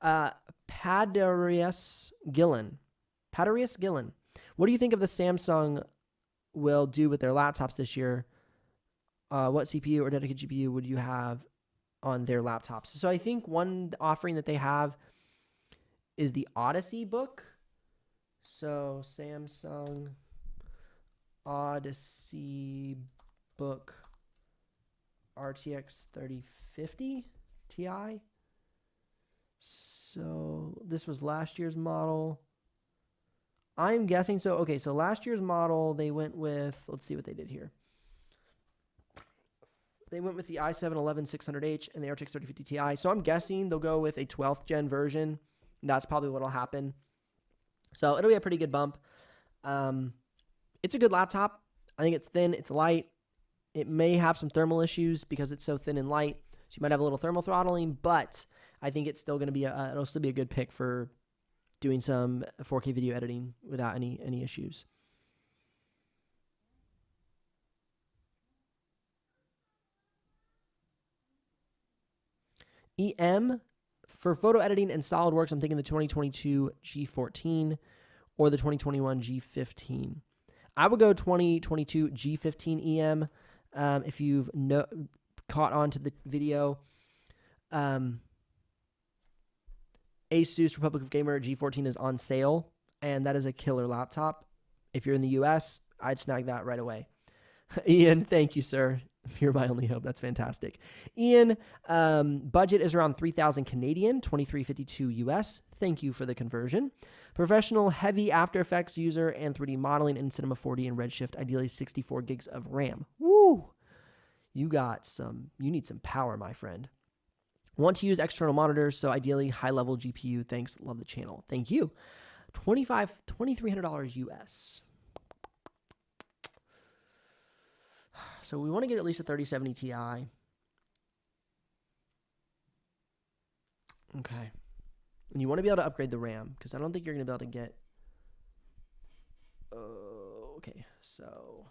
Padarius Gillen. What do you think of the Samsung will do with their laptops this year? What CPU or dedicated GPU would you have on their laptops? So I think one offering that they have is the Odyssey book. So Samsung Odyssey book RTX 3050 Ti. So this was last year's model. I'm guessing so. Okay, so last year's model, they went with, let's see what they did here. They went with the i7-11600H and the RTX 3050 Ti. So I'm guessing they'll go with a 12th gen version. That's probably what will happen. So it'll be a pretty good bump. It's a good laptop. I think it's thin. It's light. It may have some thermal issues because it's so thin and light. So you might have a little thermal throttling, but I think it's still going to be it'll still be a good pick for doing some 4K video editing without any issues. EM, for photo editing and Solidworks, I'm thinking the 2022 G14 or the 2021 G15. I would go 2022 G15 EM. If you've caught on to the video, Asus Republic of Gamer G14 is on sale, and that is a killer laptop. If you're in the US, I'd snag that right away. Ian, thank you, sir. You're my only hope. That's fantastic. Ian, budget is around 3,000 Canadian, 2352 US. Thank you for the conversion. Professional heavy After Effects user and 3D modeling in Cinema 4D and Redshift, ideally 64 gigs of RAM. Woo! You need some power, my friend. Want to use external monitors, so ideally high-level GPU. Thanks. Love the channel. Thank you. $2,300 US. So we want to get at least a 3070 Ti. Okay. And you want to be able to upgrade the RAM, because I don't think you're going to be able to get... okay, so...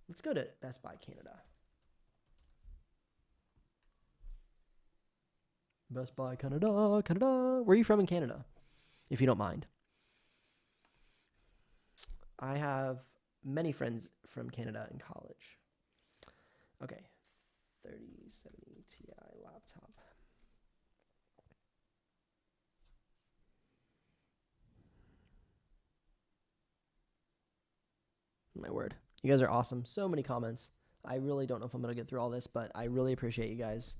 let's go to Best Buy Canada. Best Buy Canada, Canada. Where are you from in Canada, if you don't mind? I have many friends from Canada in college. Okay, 3070 Ti laptop. My word. You guys are awesome. So many comments. I really don't know if I'm gonna get through all this, but I really appreciate you guys.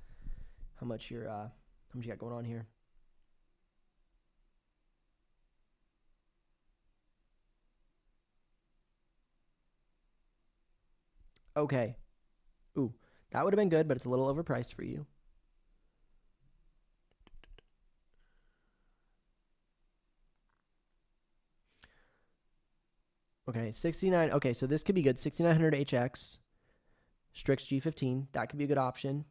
How much you got going on here? Okay. Ooh, that would have been good, but it's a little overpriced for you. Okay, 69. Okay, so this could be good. 6900HX, Strix G15. That could be a good option.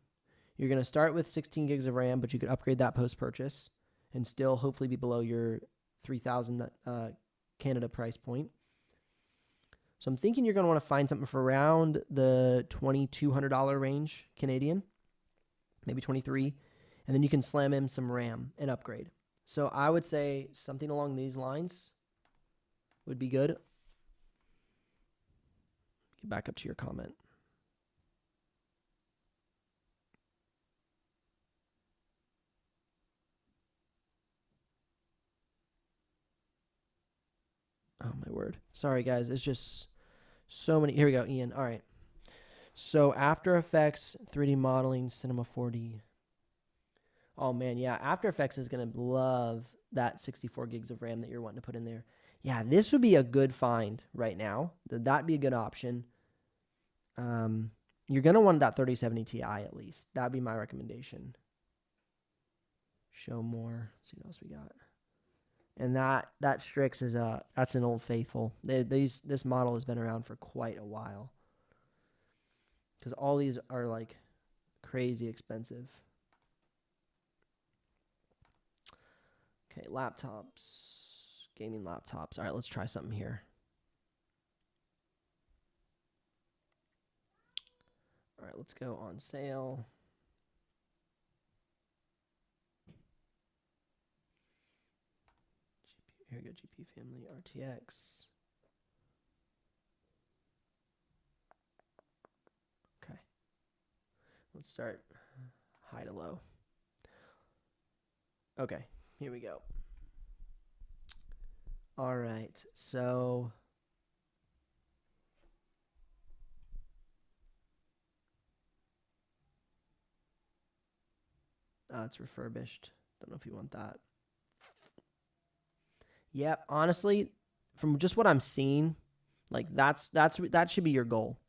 You're going to start with 16 gigs of RAM, but you could upgrade that post-purchase and still hopefully be below your 3,000 Canada price point. So I'm thinking you're going to want to find something for around the $2,200 range Canadian, maybe 23, and then you can slam in some RAM and upgrade. So I would say something along these lines would be good. Get back up to your comment. Oh, my word. Sorry, guys. It's just so many. Here we go, Ian. All right. So After Effects, 3D modeling, Cinema 4D. Oh, man. Yeah, After Effects is going to love that 64 gigs of RAM that you're wanting to put in there. Yeah, this would be a good find right now. That'd be a good option. You're going to want that 3070 Ti at least. That'd be my recommendation. Show more. Let's see what else we got. And that Strix is that's an old faithful. This model has been around for quite a while. Because all these are like crazy expensive. Okay, laptops. Gaming laptops. All right, let's try something here. All right, let's go on sale. Here we go, GPU family, RTX. Okay. Let's start high to low. Okay, here we go. All right, so it's refurbished. Don't know if you want that. Yeah, honestly, from just what I'm seeing, like that should be your goal.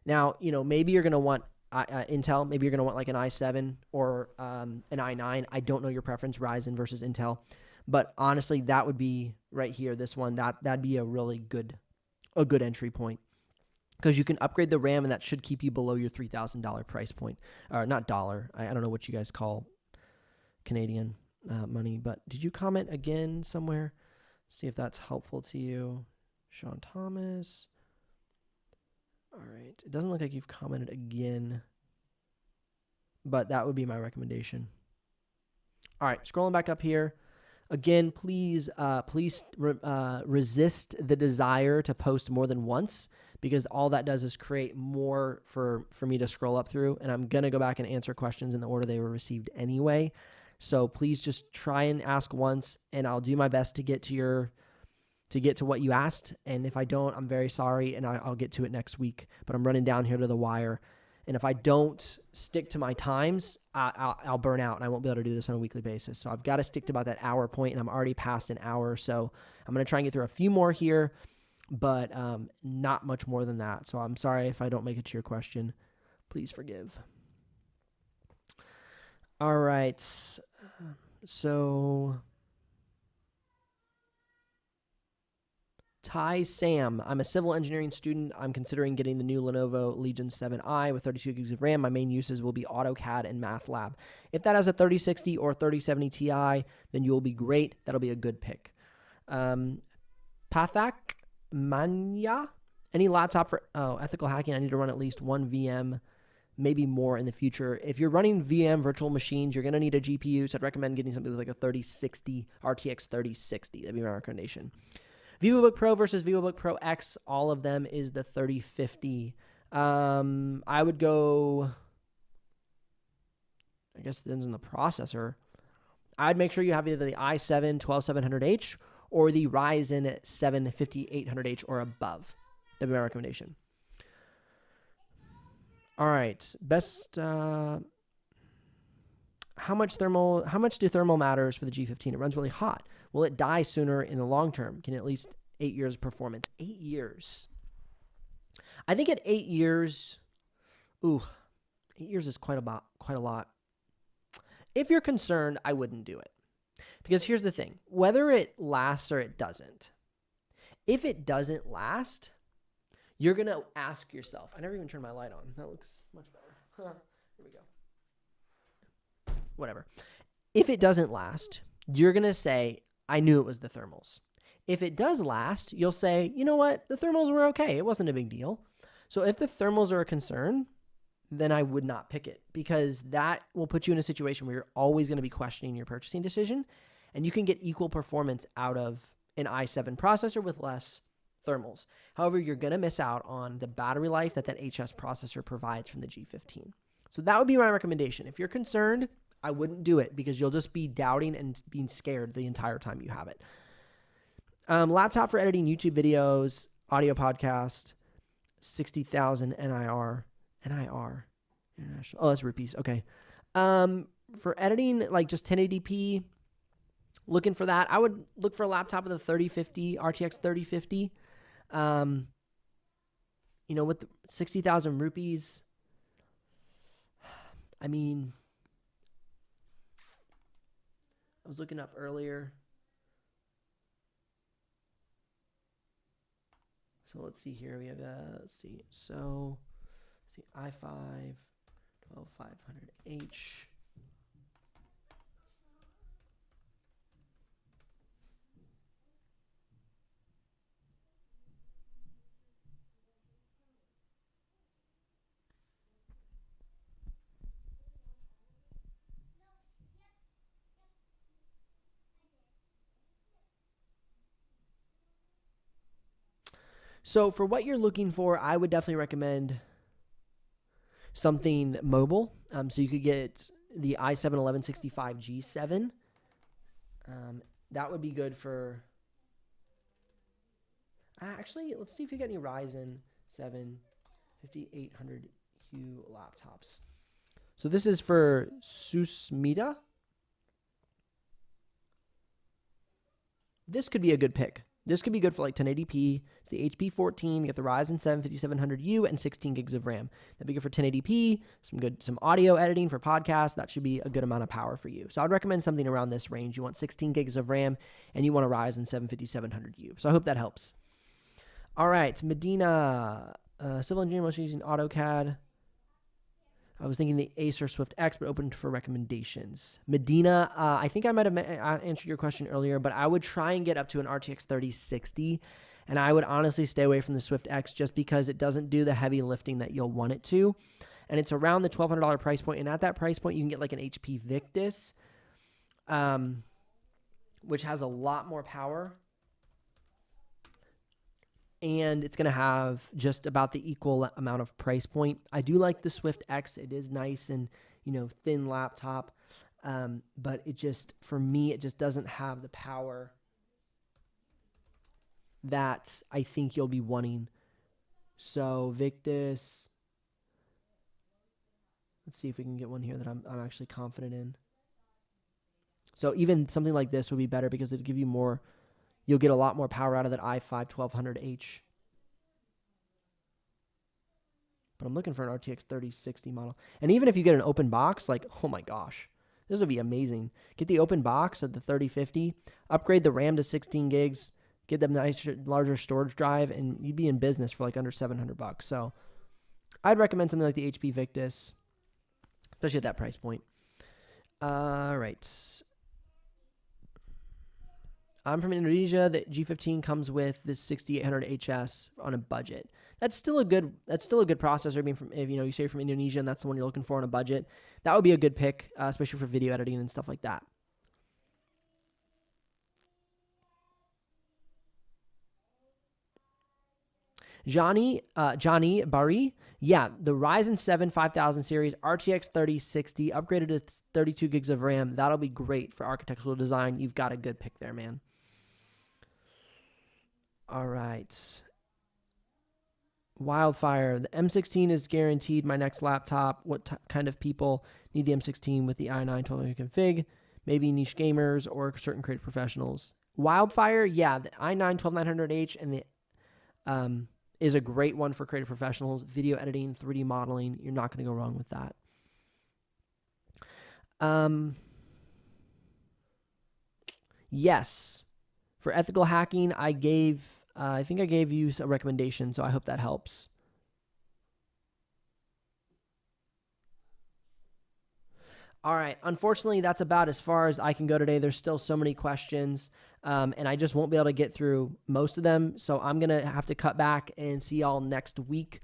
Now, you know, maybe you're gonna want Intel. Maybe you're gonna want like an i7 or an i9. I don't know your preference, Ryzen versus Intel, but honestly, that would be right here. This one that'd be a really good entry point because you can upgrade the RAM and that should keep you below your $3,000 price point. Not dollar. I don't know what you guys call Canadian money, but did you comment again somewhere? See if that's helpful to you. Sean Thomas. All right. It doesn't look like you've commented again, but that would be my recommendation. All right. Scrolling back up here. Again, please resist the desire to post more than once because all that does is create more for me to scroll up through. And I'm going to go back and answer questions in the order they were received anyway. So please just try and ask once, and I'll do my best to get to what you asked. And if I don't, I'm very sorry, and I'll get to it next week. But I'm running down here to the wire, and if I don't stick to my times, I'll burn out, and I won't be able to do this on a weekly basis. So I've got to stick to about that hour point, and I'm already past an hour. So I'm going to try and get through a few more here, but not much more than that. So I'm sorry if I don't make it to your question. Please forgive. All right. So, Ty Sam, I'm a civil engineering student. I'm considering getting the new Lenovo Legion 7i with 32 gigs of RAM. My main uses will be AutoCAD and MATLAB. If that has a 3060 or 3070 Ti, then you'll be great. That'll be a good pick. Pathak Manya, any laptop for ethical hacking, I need to run at least one VM, maybe more in the future. If you're running VM virtual machines, you're going to need a GPU, so I'd recommend getting something with like a 3060, RTX 3060. That'd be my recommendation. Vivobook Pro versus Vivobook Pro X, all of them is the 3050. I would go, I guess it depends on the processor. I'd make sure you have either the i7 12700H or the Ryzen 7 5800H or above. That'd be my recommendation. All right. Best. How much do thermal matters for the G15? It runs really hot. Will it die sooner in the long term? Can at least 8 years of performance? 8 years. I think at 8 years, 8 years is quite a lot. If you're concerned, I wouldn't do it. Because here's the thing, whether it lasts or it doesn't, if it doesn't last, you're going to ask yourself, I never even turned my light on. That looks much better. Here we go. Whatever. If it doesn't last, you're going to say, I knew it was the thermals. If it does last, you'll say, you know what? The thermals were okay. It wasn't a big deal. So if the thermals are a concern, then I would not pick it, because that will put you in a situation where you're always going to be questioning your purchasing decision, and you can get equal performance out of an i7 processor with less thermals. However, you're going to miss out on the battery life that HS processor provides from the G15. So that would be my recommendation. If you're concerned, I wouldn't do it, because you'll just be doubting and being scared the entire time you have it. Laptop for editing YouTube videos, audio podcast, 60,000 NIR, international. Oh, that's rupees. Okay. For editing, like just 1080p, looking for that. I would look for a laptop with a 3050, RTX 3050. With the 60,000 rupees. I mean, I was looking up earlier. So let's see here. We have So i5 12500H. So for what you're looking for, I would definitely recommend something mobile. So you could get the i7 1165 G7. That would be good for... Actually, let's see if you get any Ryzen 7 5800U laptops. So this is for Susmita. This could be a good pick. This could be good for like 1080p. It's the HP 14. You get the Ryzen 7 5700U and 16 gigs of RAM. That'd be good for 1080p. Some audio editing for podcasts. That should be a good amount of power for you. So I'd recommend something around this range. You want 16 gigs of RAM and you want a Ryzen 7 5700U. So I hope that helps. All right, Medina, civil engineering, mostly using AutoCAD. I was thinking the Acer Swift X, but open for recommendations. Medina, I think I might have answered your question earlier, but I would try and get up to an RTX 3060, and I would honestly stay away from the Swift X just because it doesn't do the heavy lifting that you'll want it to, and it's around the $1,200 price point, and at that price point, you can get like an HP Victus, which has a lot more power, and it's going to have just about the equal amount of price point. I do like the Swift X. It is nice and, thin laptop. But it just, for me, it just doesn't have the power that I think you'll be wanting. So Victus, let's see if we can get one here that I'm actually confident in. So even something like this would be better because it'll give you more. You'll get a lot more power out of that i5 1200H. But I'm looking for an RTX 3060 model. And even if you get an open box, like, oh my gosh, this would be amazing. Get the open box of the 3050, upgrade the RAM to 16 gigs, get them a nicer, larger storage drive, and you'd be in business for like under $700. So I'd recommend something like the HP Victus, especially at that price point. All right. I'm from Indonesia. The G15 comes with this 6800 HS on a budget. That's still a good processor. I mean, if you say you're from Indonesia and that's the one you're looking for on a budget, that would be a good pick, especially for video editing and stuff like that. Johnny Bari, yeah, the Ryzen 7 5000 series, RTX 3060, upgraded to 32 gigs of RAM. That'll be great for architectural design. You've got a good pick there, man. All right. Wildfire. The M16 is guaranteed my next laptop. What kind of people need the M16 with the i9 1200 config? Maybe niche gamers or certain creative professionals. Wildfire, yeah, the i9 12900H and the is a great one for creative professionals. Video editing, 3D modeling. You're not going to go wrong with that. Yes. For ethical hacking, I think I gave you a recommendation, so I hope that helps. All right. Unfortunately, that's about as far as I can go today. There's still so many questions, and I just won't be able to get through most of them. So I'm going to have to cut back and see y'all next week.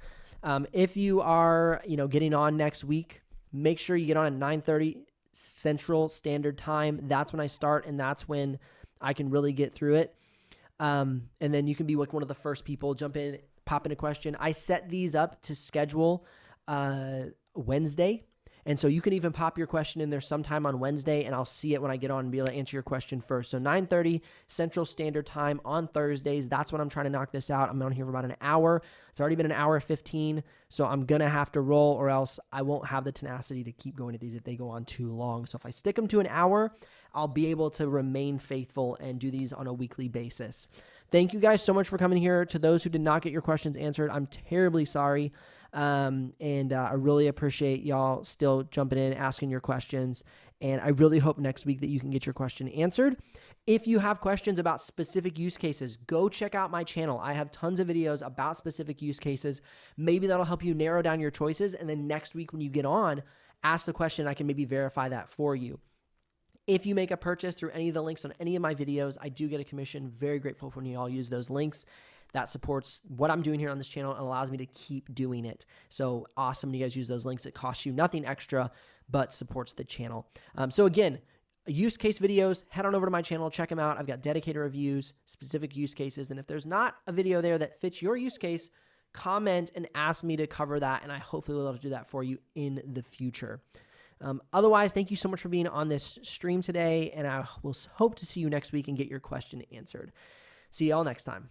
If you are, getting on next week, make sure you get on at 9:30 Central Standard Time. That's when I start, and that's when I can really get through it. And then you can be like one of the first people, jump in, pop in a question. I set these up to schedule Wednesday. And so you can even pop your question in there sometime on Wednesday, and I'll see it when I get on and be able to answer your question first. So 9:30 Central Standard Time on Thursdays. That's when I'm trying to knock this out. I'm on here for about an hour. It's already been an hour 15, so I'm going to have to roll, or else I won't have the tenacity to keep going to these if they go on too long. So if I stick them to an hour, I'll be able to remain faithful and do these on a weekly basis. Thank you guys so much for coming here. To those who did not get your questions answered, I'm terribly sorry. I really appreciate y'all still jumping in, asking your questions. And I really hope next week that you can get your question answered. If you have questions about specific use cases, go check out my channel. I have tons of videos about specific use cases. Maybe that'll help you narrow down your choices. And then next week when you get on, ask the question. I can maybe verify that for you. If you make a purchase through any of the links on any of my videos, I do get a commission. Very grateful when you all use those links. That supports what I'm doing here on this channel and allows me to keep doing it. So awesome you guys use those links. It costs you nothing extra, but supports the channel. So again, use case videos, head on over to my channel, check them out. I've got dedicated reviews, specific use cases. And if there's not a video there that fits your use case, comment and ask me to cover that. And I hopefully will be able to do that for you in the future. Otherwise, thank you so much for being on this stream today. And I will hope to see you next week and get your question answered. See y'all next time.